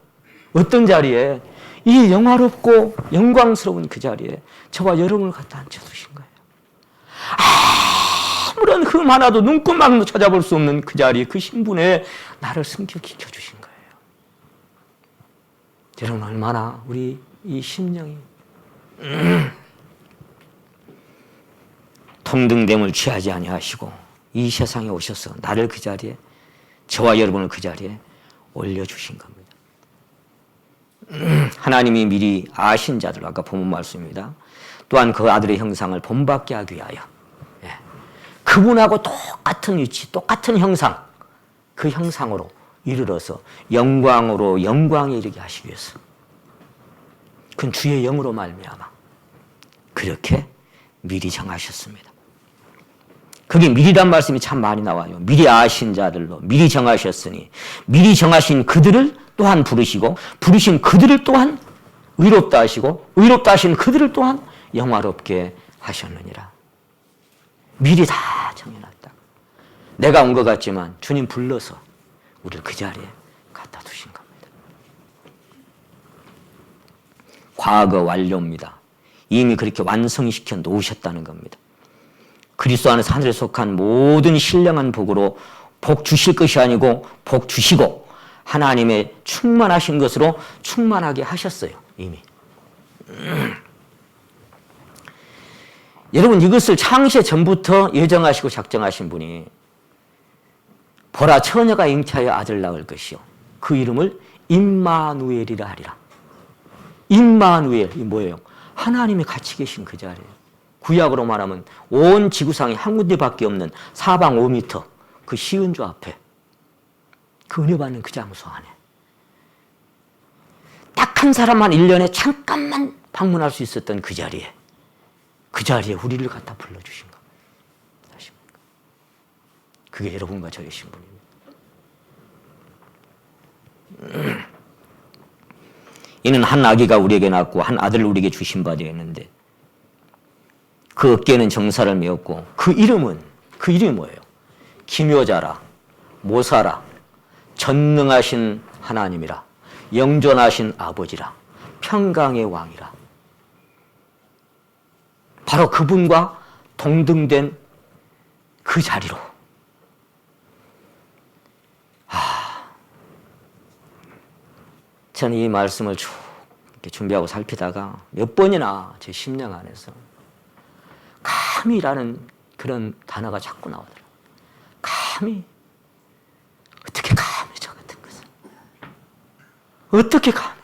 어떤 자리에? 이 영화롭고 영광스러운 그 자리에 저와 여러분을 갖다 앉혀두신 거예요. 아무런 흠 하나도 눈꼽만도 찾아볼 수 없는 그 자리, 그 신분에 나를 승격시켜 주신 거예요. 여러분, 얼마나 우리 이 심령이 통등됨을 취하지 아니하시고 이 세상에 오셔서 나를 그 자리에, 저와 여러분을 그 자리에 올려주신 겁니다. 하나님이 미리 아신 자들, 아까 본문 말씀입니다. 또한 그 아들의 형상을 본받게 하기 위하여, 그분하고 똑같은 위치, 똑같은 형상, 그 형상으로 이르러서 영광으로 영광에 이르게 하시기 위해서, 그건 주의 영으로 말미암아 그렇게 미리 정하셨습니다. 거기 미리란 말씀이 참 많이 나와요. 미리 아신 자들로 미리 정하셨으니, 미리 정하신 그들을 또한 부르시고, 부르신 그들을 또한 의롭다 하시고, 의롭다 하신 그들을 또한 영화롭게 하셨느니라. 미리 다 정해놨다. 내가 온 것 같지만 주님 불러서 우리를 그 자리에 갖다 두신 겁니다. 과거 완료입니다. 이미 그렇게 완성시켜 놓으셨다는 겁니다. 그리스도 안에서 하늘에 속한 모든 신령한 복으로 복 주실 것이 아니고 복 주시고 하나님의 충만하신 것으로 충만하게 하셨어요, 이미. 여러분, 이것을 창세 전부터 예정하시고 작정하신 분이, 보라 처녀가 잉태하여 아들 낳을 것이요 그 이름을 임마누엘이라 하리라. 임마누엘, 이 뭐예요? 하나님이 같이 계신 그 자리예요. 구약으로 말하면 온 지구상에 한 군데밖에 없는 사방 5m 그 시은주 앞에, 그 은혜 받는 그 장소 안에 딱 한 사람만 1년에 잠깐만 방문할 수 있었던 그 자리에, 그 자리에 우리를 갖다 불러주신 겁니다. 그게 여러분과 저의 신분입니다. 이는 한 아기가 우리에게 낳고 한 아들을 우리에게 주신 바 되었는데 그 어깨에는 정사를 메었고 그 이름이 뭐예요? 기묘자라, 모사라, 전능하신 하나님이라, 영존하신 아버지라, 평강의 왕이라. 바로 그분과 동등된 그 자리로. 저는 이 말씀을 쭉 이렇게 준비하고 살피다가 몇 번이나 제 심령 안에서 감히라는 그런 단어가 자꾸 나오더라고요. 감히. 어떻게 감히 저 같은 것을. 어떻게 감히.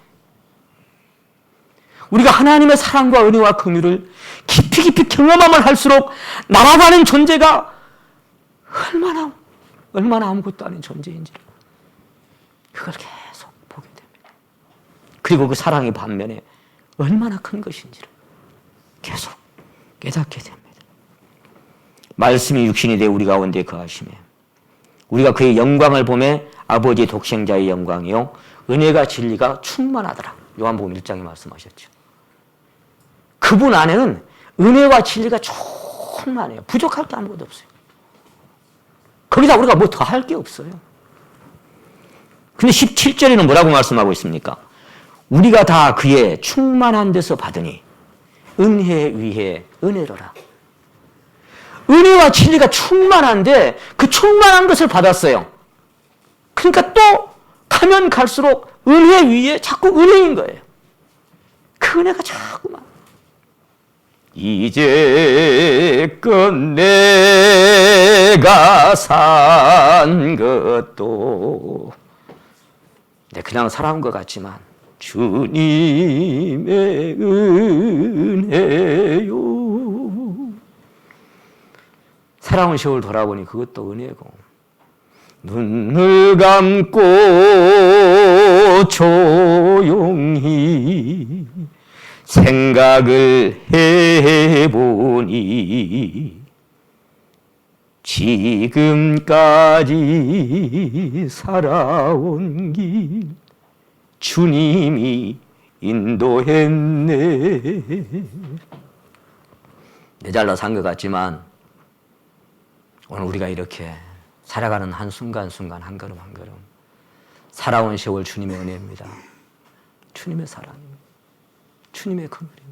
우리가 하나님의 사랑과 은혜와 긍휼을 깊이 깊이 경험함을 할수록 날아가는 존재가 얼마나 아무것도 아닌 존재인지를 그걸 계속 보게 됩니다. 그리고 그 사랑의 반면에 얼마나 큰 것인지를 계속 깨닫게 됩니다. 말씀이 육신이 되어 우리 가운데 거하시며 우리가 그의 영광을 보매 아버지 독생자의 영광이요 은혜가 진리가 충만하더라. 요한복음 1장에 말씀하셨죠. 그분 안에는 은혜와 진리가 충만해요. 부족할 게 아무것도 없어요. 거기다 우리가 뭐 더 할 게 없어요. 근데 17절에는 뭐라고 말씀하고 있습니까? 우리가 다 그의 충만한 데서 받으니 은혜에 위해 은혜로라. 은혜와 진리가 충만한데 그 충만한 것을 받았어요. 그러니까 또 가면 갈수록 은혜 위에 자꾸 은혜인 거예요. 그 은혜가 자꾸만. 이제껏 내가 산 것도 그냥 살아온 것 같지만 주님의 은혜요. 살아온 세월 돌아보니 그것도 은혜고 눈을 감고 조용히 생각을 해보니 지금까지 살아온 길 주님이 인도했네. 내 잘나 산 것 같지만 오늘 우리가 이렇게 살아가는 한순간순간 한 걸음 한 걸음 살아온 세월 주님의 은혜입니다. 주님의 사랑입니다. 주님의 긍휼입니다.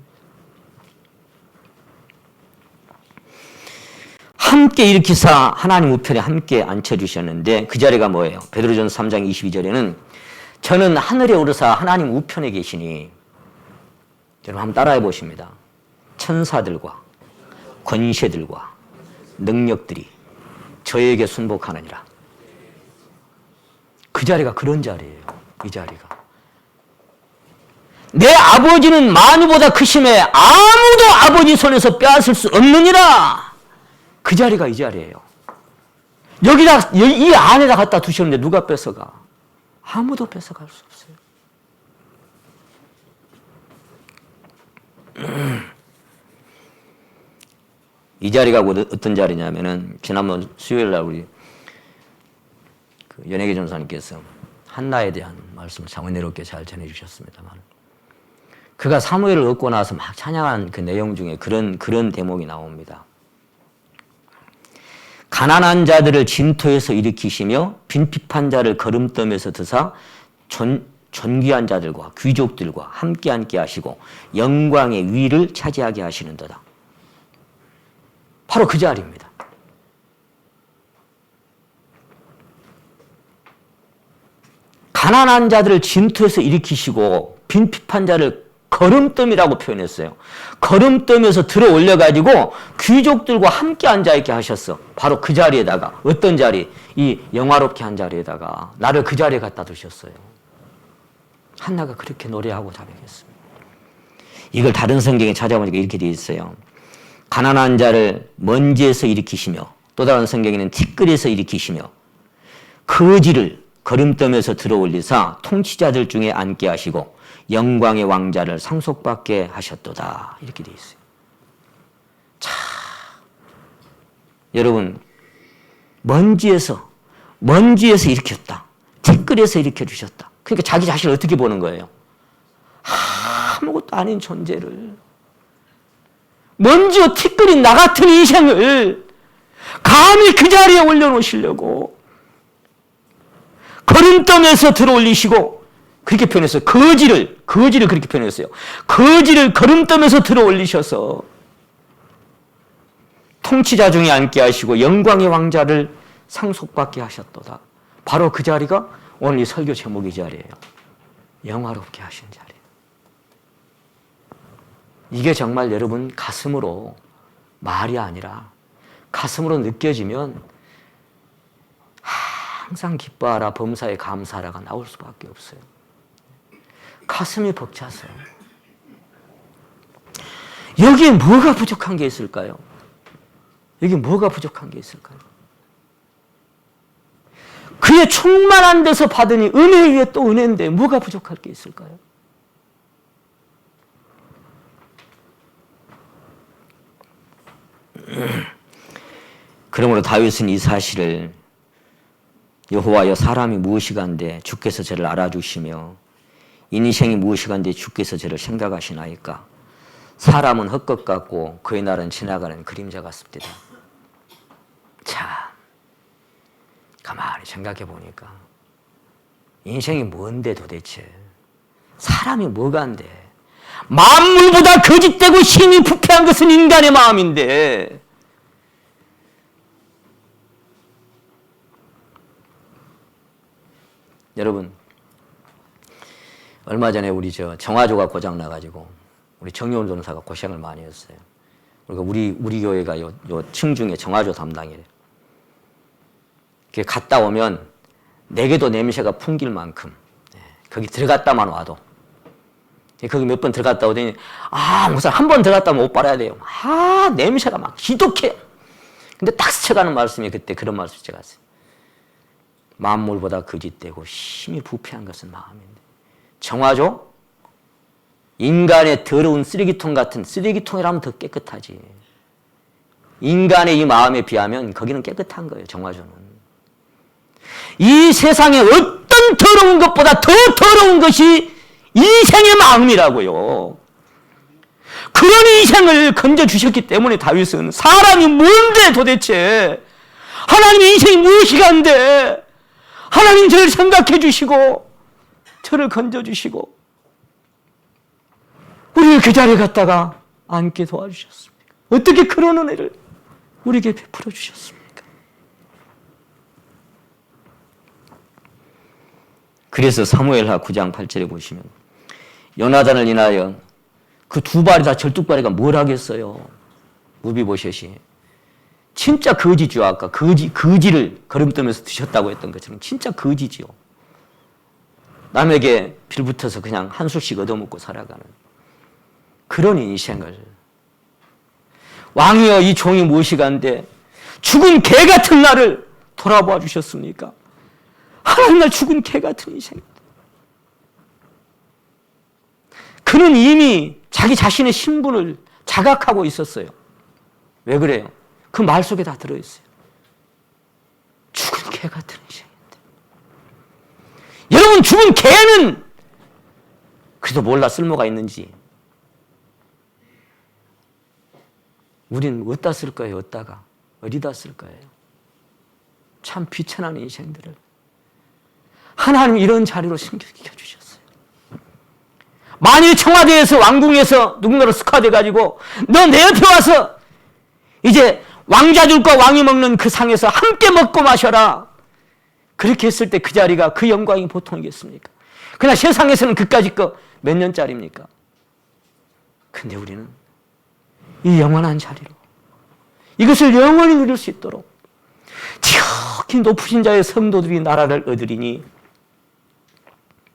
함께 일으키사 하나님 우편에 함께 앉혀주셨는데 그 자리가 뭐예요? 베드로전서 3장 22절에는 저는 하늘에 오르사 하나님 우편에 계시니 여러분 한번 따라해 보십니다. 천사들과 권세들과 능력들이 저에게 순복하느니라. 그 자리가 그런 자리예요. 이 자리가. 내 아버지는 만유보다 크심에 아무도 아버지 손에서 빼앗을 수 없느니라. 그 자리가 이 자리예요. 여기다 이 안에다 갖다 두셨는데 누가 뺏어가? 아무도 뺏어갈 수 없어요. 이 자리가 어떤 자리냐면은 지난번 수요일 날 우리 연예계 전사님께서 한나에 대한 말씀을 장은혜롭게 잘 전해주셨습니다만 그가 사무엘을 얻고 나서 막 찬양한 그 내용 중에 그런 대목이 나옵니다. 가난한 자들을 진토에서 일으키시며 빈핍한 자를 거름떠에서 드사 존귀한 자들과 귀족들과 함께 하시고 영광의 위를 차지하게 하시는도다. 바로 그 자리입니다. 가난한 자들을 진토에서 일으키시고 빈핍한 자를 거름뜸이라고 표현했어요. 거름뜸에서 들어 올려가지고 귀족들과 함께 앉아있게 하셨어. 바로 그 자리에다가 어떤 자리? 이 영화롭게 한 자리에다가 나를 그 자리에 갖다 두셨어요. 한나가 그렇게 노래하고 자백했습니다. 이걸 다른 성경에 찾아보니까 이렇게 되어 있어요. 가난한 자를 먼지에서 일으키시며 또 다른 성경에는 티끌에서 일으키시며 거지를 거름뜸에서 들어올리사 통치자들 중에 앉게 하시고 영광의 왕자를 상속받게 하셨도다. 이렇게 되어 있어요. 자, 여러분 먼지에서 일으켰다. 티끌에서 일으켜주셨다. 그러니까 자기 자신을 어떻게 보는 거예요? 아무것도 아닌 존재를, 먼지와 티끌인 나 같은 인생을 감히 그 자리에 올려놓으시려고 걸음떠면서 들어올리시고, 그렇게 표현했어요. 거지를 그렇게 표현했어요. 거지를 걸음떠면서 들어올리셔서 통치자 중에 앉게 하시고 영광의 왕자를 상속받게 하셨도다. 바로 그 자리가 오늘 이 설교 제목이 자리예요. 영화롭게 하신 자리. 이게 정말 여러분 가슴으로, 말이 아니라 가슴으로 느껴지면 항상 기뻐하라 범사에 감사하라가 나올 수밖에 없어요. 가슴이 벅차서. 여기에 뭐가 부족한 게 있을까요? 여기 뭐가 부족한 게 있을까요? 그의 충만한 데서 받으니 은혜 위에 또 은혜인데 뭐가 부족할 게 있을까요? 그러므로 다윗은 이 사실을, 여호와여 사람이 무엇이간데 주께서 저를 알아주시며 인생이 무엇이간데 주께서 저를 생각하시나이까. 사람은 헛것 같고 그의 날은 지나가는 그림자 같습니다. 참, 가만히 생각해 보니까 인생이 뭔데 도대체, 사람이 뭐간데, 만물보다 거짓되고 힘이 부패한 것은 인간의 마음인데, 여러분 얼마 전에 우리 정화조가 고장 나가지고 우리 정여운 전사가 고생을 많이 했어요. 그러니까 우리 교회가 요 층중에 정화조 담당이래요. 갔다 오면 내게도 냄새가 풍길 만큼, 거기 들어갔다만 와도, 거기 몇 번 들어갔다 오더니 목사 한 번 들어갔다 오면 옷 빨아야 돼요. 냄새가 막 지독해요. 근데 딱 스쳐가는 말씀이 그때 그런 말씀이 스쳐갔어요. 만물보다 거짓되고 힘이 부패한 것은 마음인데, 정화조? 인간의 더러운 쓰레기통 같은, 쓰레기통이라면 더 깨끗하지. 인간의 이 마음에 비하면 거기는 깨끗한 거예요, 정화조는. 이 세상에 어떤 더러운 것보다 더 더러운 것이 인생의 마음이라고요. 그런 인생을 건져주셨기 때문에 다윗은 사람이 뭔데 도대체, 하나님의 인생이 무엇이간데 하나님 저를 생각해 주시고 저를 건져주시고 우리를 그 자리에 갔다가 앉게 도와주셨습니까? 어떻게 그런 은혜를 우리에게 베풀어 주셨습니까? 그래서 사무엘하 9장 8절에 보시면 요나단을 인하여 그 두 발이 다 절뚝발이가 뭘 하겠어요? 무비보셋이 진짜 거지죠. 아까 거지를 걸음떠면서 드셨다고 했던 것처럼 진짜 거지지요. 남에게 빌붙어서 그냥 한 술씩 얻어먹고 살아가는 그런 인생을, 왕이여 이 종이 무엇이간데 죽은 개 같은 나를 돌아보아 주셨습니까? 하나님 날 죽은 개 같은 인생입니다. 그는 이미 자기 자신의 신분을 자각하고 있었어요. 왜 그래요? 그 말 속에 다 들어있어요. 죽은 개 같은 인생인데. 여러분, 죽은 개는 그래도 몰라 쓸모가 있는지. 우린 어디다 쓸 거예요? 어디다 쓸 거예요? 참 비천한 인생들을 하나님 이런 자리로 심겨주셨어요. 만일 청와대에서 왕궁에서 누군가를 스카드해가지고 너 내 옆에 와서 이제 왕자들과 왕이 먹는 그 상에서 함께 먹고 마셔라. 그렇게 했을 때 그 자리가, 그 영광이 보통이겠습니까? 그러나 세상에서는 그까짓 거 몇 년짜리입니까? 근데 우리는 이 영원한 자리로 이것을 영원히 누릴 수 있도록 지극히 높으신 자의 성도들이 나라를 얻으리니,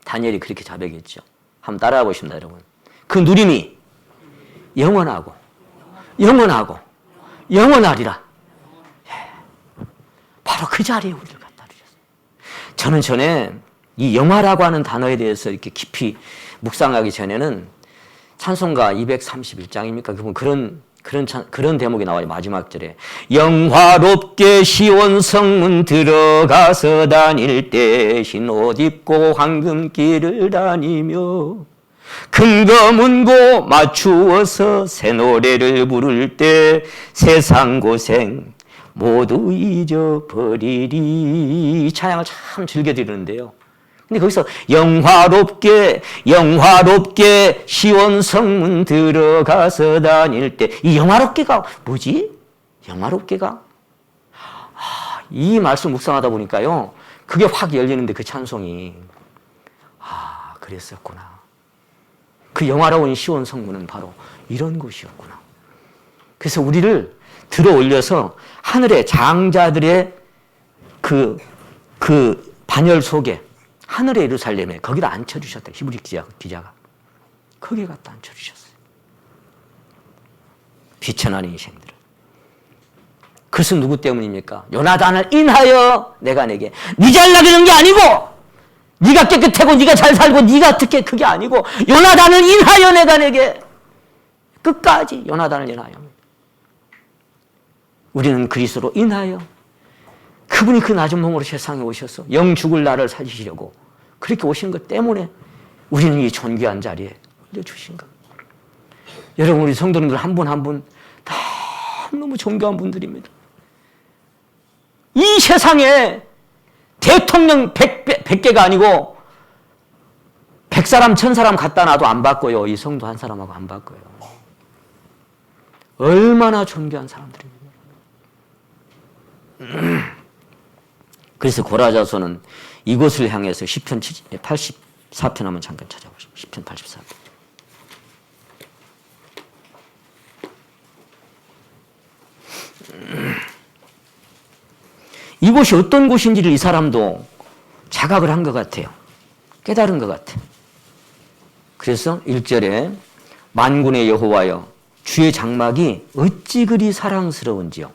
다니엘이 그렇게 자백했죠. 한번 따라해 보십니다, 여러분. 그 누림이 영원하고 영원하리라. 바로 그 자리에 우리를 갖다 주셨어요. 저는 전에 이 영화라고 하는 단어에 대해서 이렇게 깊이 묵상하기 전에는 찬송가 231장입니까? 그런 대목이 나와요. 마지막 절에 영화롭게 시온 성문 들어가서 다닐 때 흰 옷 입고 황금길을 다니며 금거문고 맞추어서 새 노래를 부를 때 세상 고생 모두 잊어버리리. 찬양을 참 즐겨 드리는데요. 근데 거기서 영화롭게 시온 성문 들어가서 다닐 때, 이 영화롭게가 뭐지? 영화롭게가? 이 말씀 묵상하다 보니까요, 그게 확 열리는데, 그 찬송이. 그랬었구나. 그 영화로운 시온 성문은 바로 이런 곳이었구나. 그래서 우리를 들어 올려서 하늘의 장자들의 그 반열 속에, 하늘의 예루살렘에 거기다 앉혀주셨다. 히브리 기자가. 거기에 갖다 앉혀주셨어요. 비천한 인생들을. 그것은 누구 때문입니까? 요나단을 인하여 내가 내게, 네 잘나게 된 게 아니고, 네가 깨끗하고 네가 잘 살고 네가 어떻게, 그게 아니고 요나단을 인하여 내가 내게, 끝까지 요나단을 인하여. 우리는 그리스도로 인하여, 그분이 그 낮은 몸으로 세상에 오셔서 영 죽을 나를 살리시려고 그렇게 오신 것 때문에 우리는 이 존귀한 자리에 올려주신 것. 여러분, 우리 성도님들 한 분 한 분 다 너무 존귀한 분들입니다. 이 세상에 대통령 100개가 아니고 100사람 1000사람 갖다 놔도 안 바꿔요. 이 성도 한 사람하고 안 바꿔요. 얼마나 존귀한 사람들입니다. 그래서 고라자서는 이곳을 향해서 시편 84편 한번 잠깐 찾아보시죠. 시편 84편. 이곳이 어떤 곳인지를 이 사람도 자각을 한 것 같아요. 깨달은 것 같아요. 그래서 1절에 만군의 여호와여, 주의 장막이 어찌 그리 사랑스러운지요.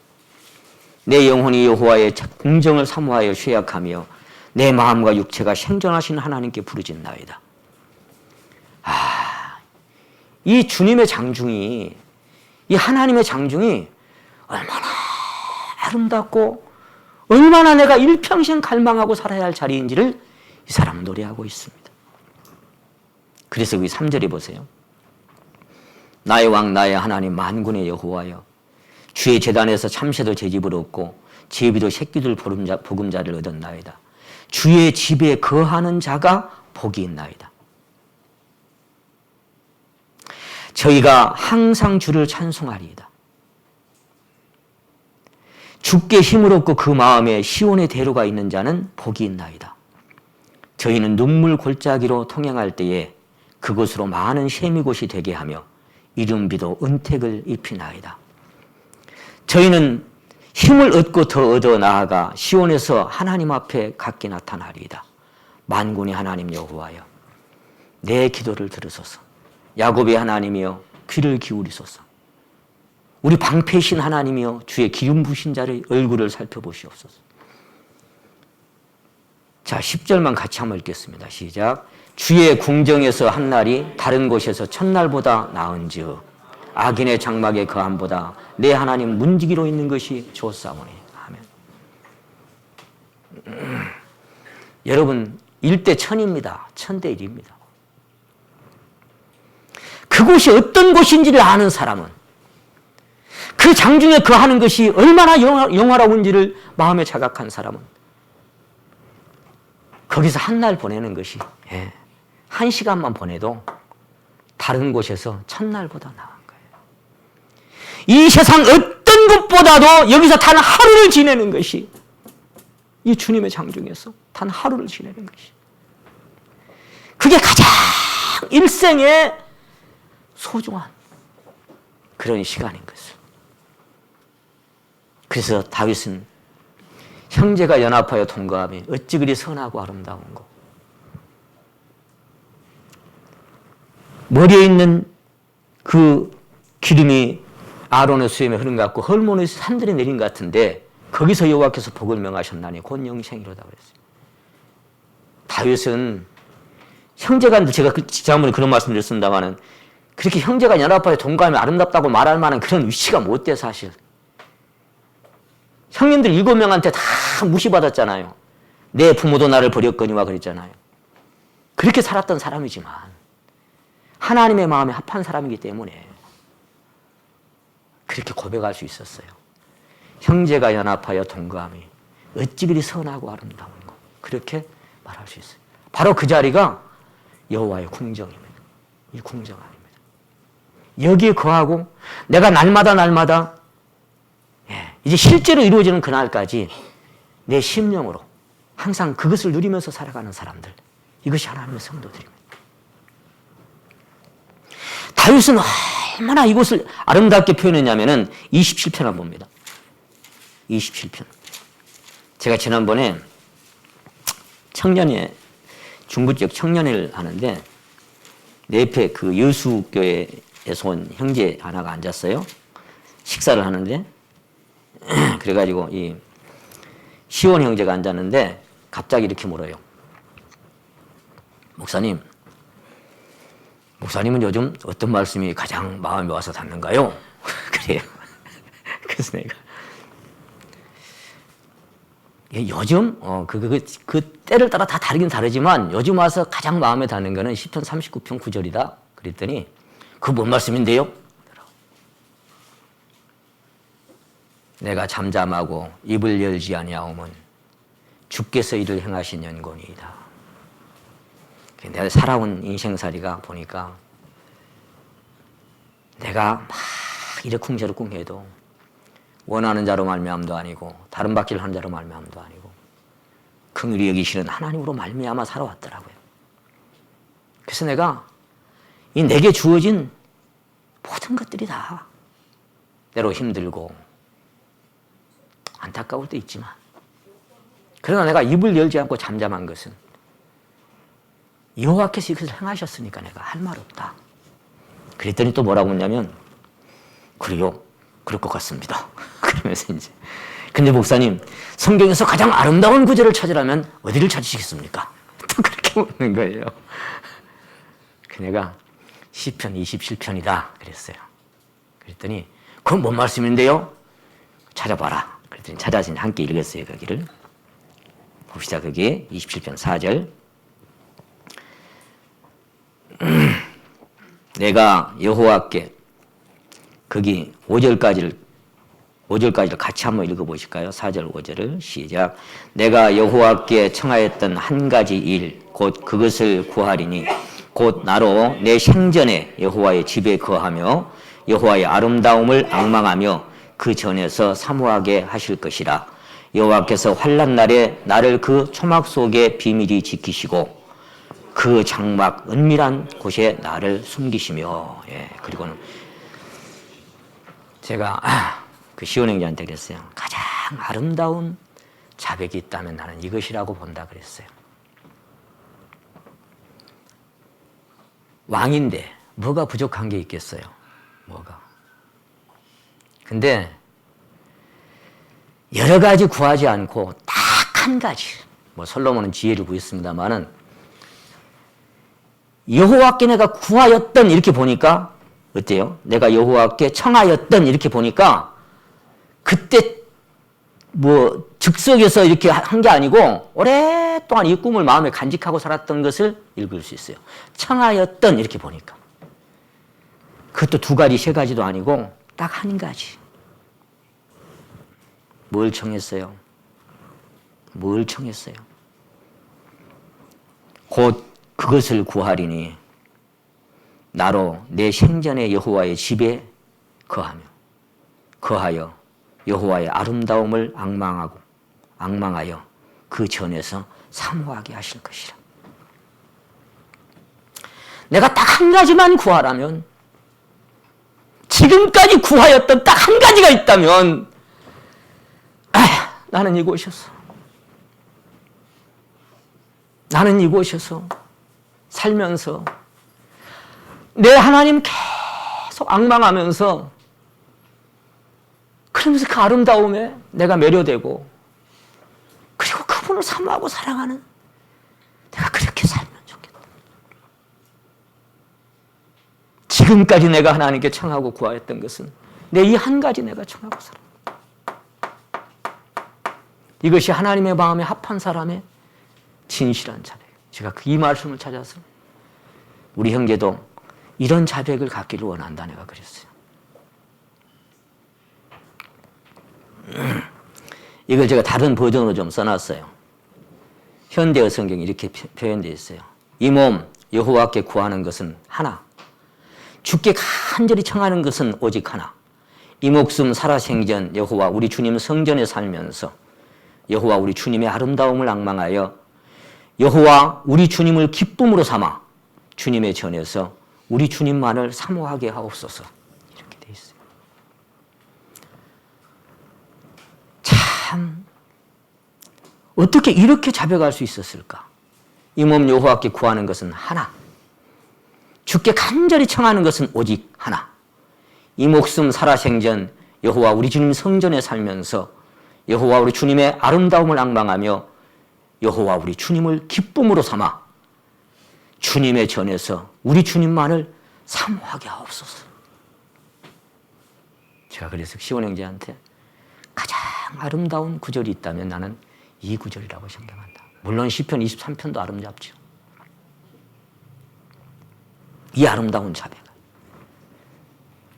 내 영혼이 여호와의 공정을 사모하여 쇠약하며 내 마음과 육체가 생존하신 하나님께 부르짖나이다. 이 주님의 장중이, 이 하나님의 장중이 얼마나 아름답고 얼마나 내가 일평생 갈망하고 살아야 할 자리인지를 이 사람은 노래하고 있습니다. 그래서 그 3절에 보세요. 나의 왕 나의 하나님 만군의 여호와여, 주의 제단에서 참새도 제 집을 얻고 제비도 새끼들 보금자를 얻었나이다. 주의 집에 거하는 자가 복이 있나이다. 저희가 항상 주를 찬송하리이다. 주께 힘을 얻고 그 마음에 시온의 대로가 있는 자는 복이 있나이다. 저희는 눈물 골짜기로 통행할 때에 그곳으로 많은 셈이 곳이 되게 하며 이른비도 은택을 입히나이다. 저희는 힘을 얻고 더 얻어 나아가 시온에서 하나님 앞에 각기 나타나리이다. 만군의 하나님 여호와여, 내 기도를 들으소서. 야곱의 하나님이여, 귀를 기울이소서. 우리 방패신 하나님이여, 주의 기름 부신 자의 얼굴을 살펴보시옵소서. 자, 10절만 같이 한번 읽겠습니다. 시작. 주의 궁정에서 한 날이 다른 곳에서 첫날보다 나은지어 악인의 장막에 거함보다 내 하나님 문지기로 있는 것이 좋사오니. 아멘. 여러분, 1대 1000입니다. 1000대 1입니다. 그곳이 어떤 곳인지를 아는 사람은, 그 장중에 거하는 것이 얼마나 영화로운지를 마음에 자각한 사람은 거기서 한 날 보내는 것이, 1시간만 보내도 다른 곳에서 첫날보다 나은 거예요. 이 세상 어떤 것보다도 여기서 단 하루를 지내는 것이, 이 주님의 장중에서 단 하루를 지내는 것이, 그게 가장 일생에 소중한 그런 시간인 것을. 그래서 다윗은 형제가 연합하여 통과하며 어찌 그리 선하고 아름다운고. 머리에 있는 그 기름이 아론의 수염에 흐른 것 같고 헐몬에서 산들이 내린 것 같은데 거기서 여호와께서 복을 명하셨나니 곧 영생이로다 그랬어요. 다윗은 형제가, 제가 지난번에 그런 말씀 드렸습니다마는 그렇게 형제가 연합하여 동거하면 아름답다고 말할 만한 그런 위치가 못 돼, 사실. 형님들 7명한테 다 무시받았잖아요. 내 부모도 나를 버렸거니와 그랬잖아요. 그렇게 살았던 사람이지만 하나님의 마음에 합한 사람이기 때문에 그렇게 고백할 수 있었어요. 형제가 연합하여 동거함이 어찌 그리 선하고 아름다운고, 그렇게 말할 수 있어요. 바로 그 자리가 여호와의 궁정입니다. 이 궁정 아닙니다. 여기에 거하고 내가 날마다 이제 실제로 이루어지는 그날까지 내 심령으로 항상 그것을 누리면서 살아가는 사람들, 이것이 하나님의 성도들입니다. 다윗은 얼마나 이곳을 아름답게 표현했냐면은 27편 한번 봅니다. 27편. 제가 지난번에 청년회, 중부지역 청년회를 하는데 내 옆에 그 여수교회에서 온 형제 하나가 앉았어요. 식사를 하는데 그래가지고 이 시온 형제가 앉았는데 갑자기 이렇게 물어요. 목사님은 요즘 어떤 말씀이 가장 마음에 와서 닿는가요? 그래요. 그래서 내가 요즘 그 때를 따라 다 다르긴 다르지만 요즘 와서 가장 마음에 닿는 거는 시편 39편 9절이다. 그랬더니 그 뭔 말씀인데요? 내가 잠잠하고 입을 열지 아니하오면 주께서 이를 행하신 연고니이다. 내가 살아온 인생살이가 보니까 내가 막 이러쿵저러쿵 해도 원하는 자로 말미암도 아니고 다른 받기를 하는 자로 말미암도 아니고 긍휼히 여기시는 하나님으로 말미암아 살아왔더라고요. 그래서 내가 이 내게 주어진 모든 것들이 다 때로 힘들고 안타까울 때 있지만, 그러나 내가 입을 열지 않고 잠잠한 것은 여호와께서 이것을 행하셨으니까 내가 할 말 없다. 그랬더니 또 뭐라고 했냐면, 그래요, 그럴 것 같습니다. 그러면서 이제, 근데 목사님, 성경에서 가장 아름다운 구절을 찾으라면 어디를 찾으시겠습니까? 또 그렇게 묻는 거예요. 내가 시편 27편이다 그랬어요. 그랬더니 그건 뭔 말씀인데요? 찾아봐라. 그랬더니 찾아서 함께 읽었어요. 거기를 봅시다. 거기에 27편 4절. 내가 여호와께, 거기 5절까지를 같이 한번 읽어보실까요? 4절 5절을 시작. 내가 여호와께 청하였던 한 가지 일 곧 그것을 구하리니 곧 나로 내 생전에 여호와의 집에 거하며 여호와의 아름다움을 앙망하며 그 전에서 사모하게 하실 것이라. 여호와께서 환난 날에 나를 그 초막 속에 비밀히 지키시고 그 장막 은밀한 곳에 나를 숨기시며. 그리고는 제가 그 시온 형제한테 그랬어요. 가장 아름다운 자백이 있다면 나는 이것이라고 본다 그랬어요. 왕인데 뭐가 부족한 게 있겠어요? 뭐가? 근데 여러 가지 구하지 않고 딱 한 가지, 뭐 솔로몬은 지혜를 구했습니다만은 여호와께 내가 구하였던 이렇게 보니까 어때요? 내가 여호와께 청하였던 이렇게 보니까 그때 뭐 즉석에서 이렇게 한 게 아니고 오랫동안 이 꿈을 마음에 간직하고 살았던 것을 읽을 수 있어요. 청하였던 이렇게 보니까 그것도 두 가지 세 가지도 아니고 딱 한 가지. 뭘 청했어요? 뭘 청했어요? 곧 그것을 구하리니 나로 내 생전에 여호와의 집에 거하여 여호와의 아름다움을 앙망하여 그 전에서 사모하게 하실 것이라. 내가 딱 한 가지만 구하라면, 지금까지 구하였던 딱 한 가지가 있다면, 나는 이곳에서 살면서 내 하나님 계속 앙망하면서, 그러면서 그 아름다움에 내가 매료되고, 그리고 그분을 사모하고 사랑하는 내가 그렇게 살면 좋겠다. 지금까지 내가 하나님께 청하고 구하였던 것은 내 이 한 가지 내가 청하고 살아. 이것이 하나님의 마음에 합한 사람의 진실한 자백. 제가 이 말씀을 찾아서 우리 형제도 이런 자백을 갖기를 원한다 내가 그랬어요. 이걸 제가 다른 버전으로 좀 써놨어요. 현대어 성경이 이렇게 표현되어 있어요. 이 몸 여호와께 구하는 것은 하나, 주께 간절히 청하는 것은 오직 하나. 이 목숨 살아생전 여호와 우리 주님 성전에 살면서 여호와 우리 주님의 아름다움을 앙망하여 여호와 우리 주님을 기쁨으로 삼아 주님의 전에서 우리 주님만을 사모하게 하옵소서. 이렇게 돼 있어요. 참 어떻게 이렇게 자백할 수 있었을까? 이 몸 여호와께 구하는 것은 하나, 주께 간절히 청하는 것은 오직 하나. 이 목숨 살아생전 여호와 우리 주님 성전에 살면서 여호와 우리 주님의 아름다움을 앙망하며 여호와 우리 주님을 기쁨으로 삼아 주님의 전에서 우리 주님만을 사모하게 하옵소서. 제가 그래서 시온 형제한테 가장 아름다운 구절이 있다면 나는 이 구절이라고 생각한다. 물론 시편 23편도 아름답죠. 이 아름다운 자백.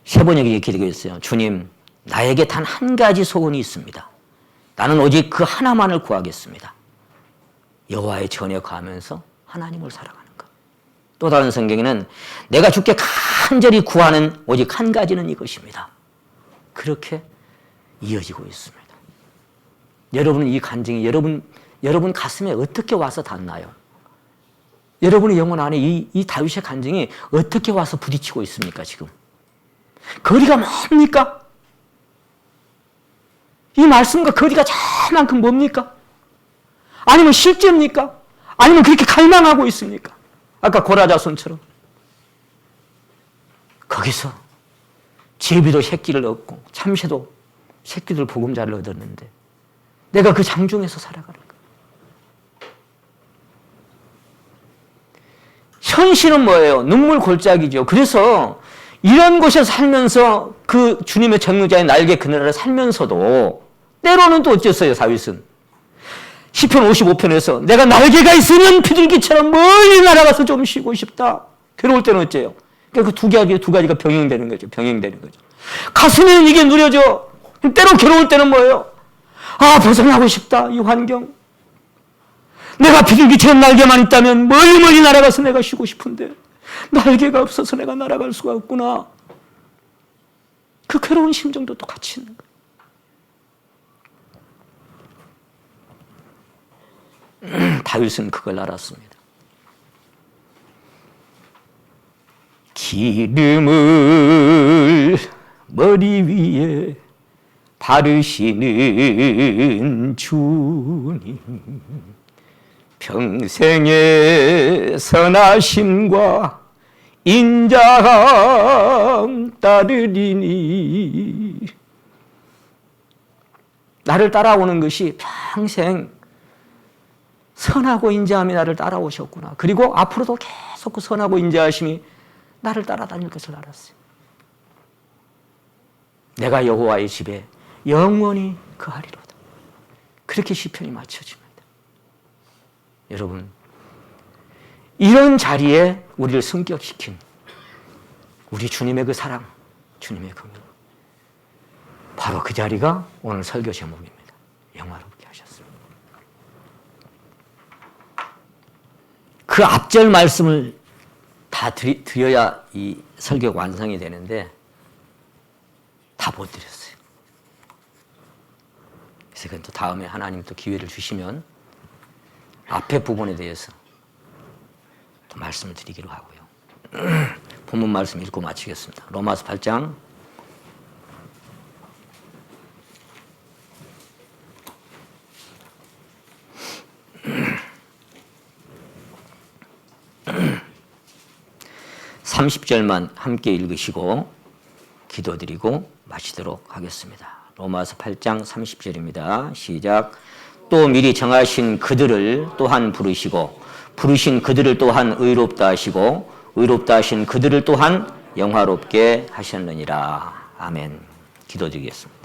세 번역이 이렇게 되고 있어요. 주님, 나에게 단 한 가지 소원이 있습니다. 나는 오직 그 하나만을 구하겠습니다. 여호와의 전에 가면서 하나님을 살아가는 것. 또 다른 성경에는 내가 주께 간절히 구하는 오직 한 가지는 이것입니다. 그렇게 이어지고 있습니다. 여러분은 이 간증이 여러분 가슴에 어떻게 와서 닿나요? 여러분의 영혼 안에 이 다윗의 간증이 어떻게 와서 부딪히고 있습니까, 지금? 거리가 뭡니까? 이 말씀과 거리가 저만큼 뭡니까? 아니면 실제입니까? 아니면 그렇게 갈망하고 있습니까? 아까 고라자손처럼. 거기서 제비도 새끼를 얻고 참새도 새끼들 보금자를 얻었는데 내가 그 장중에서 살아가는 거야. 현실은 뭐예요? 눈물 골짜기죠. 그래서 이런 곳에 살면서 그 주님의 전능자의 날개 그늘에 살면서도 때로는 또 어땠어요, 다윗은? 시편 55편에서 내가 날개가 있으면 비둘기처럼 멀리 날아가서 좀 쉬고 싶다. 괴로울 때는 어째요? 그러니까 그 두 가지가 병행되는 거죠. 가슴에는 이게 누려져. 때로 괴로울 때는 뭐예요? 아, 벗어나고 싶다, 이 환경. 내가 비둘기처럼 날개만 있다면 멀리 날아가서 내가 쉬고 싶은데 날개가 없어서 내가 날아갈 수가 없구나. 그 괴로운 심정도 또 같이 있는 거예요. 다윗은 그걸 알았습니다. 기름을 머리 위에 바르시는 주님, 평생의 선하심과 인자함 따르리니. 나를 따라오는 것이 평생 선하고 인자함이 나를 따라오셨구나. 그리고 앞으로도 계속 그 선하고 인자하심이 나를 따라다닐 것을 알았어요. 내가 여호와의 집에 영원히 거하리로다. 그렇게 시편이 맞춰집니다. 여러분, 이런 자리에 우리를 승격시킨 우리 주님의 그 사랑, 주님의 긍휼, 바로 그 자리가 오늘 설교 제목입니다. 영화롭게 하셨습니다. 그 앞절 말씀을 다 드려야 이 설교가 완성이 되는데 다 못 드렸어요. 그래서 그건 또 다음에 하나님 또 기회를 주시면 앞에 부분에 대해서 또 말씀을 드리기로 하고요. 본문 말씀 읽고 마치겠습니다. 로마서 8장 30절만 함께 읽으시고 기도드리고 마치도록 하겠습니다. 로마서 8장 30절입니다. 시작. 또 미리 정하신 그들을 또한 부르시고 부르신 그들을 또한 의롭다 하시고 의롭다 하신 그들을 또한 영화롭게 하셨느니라. 아멘. 기도드리겠습니다.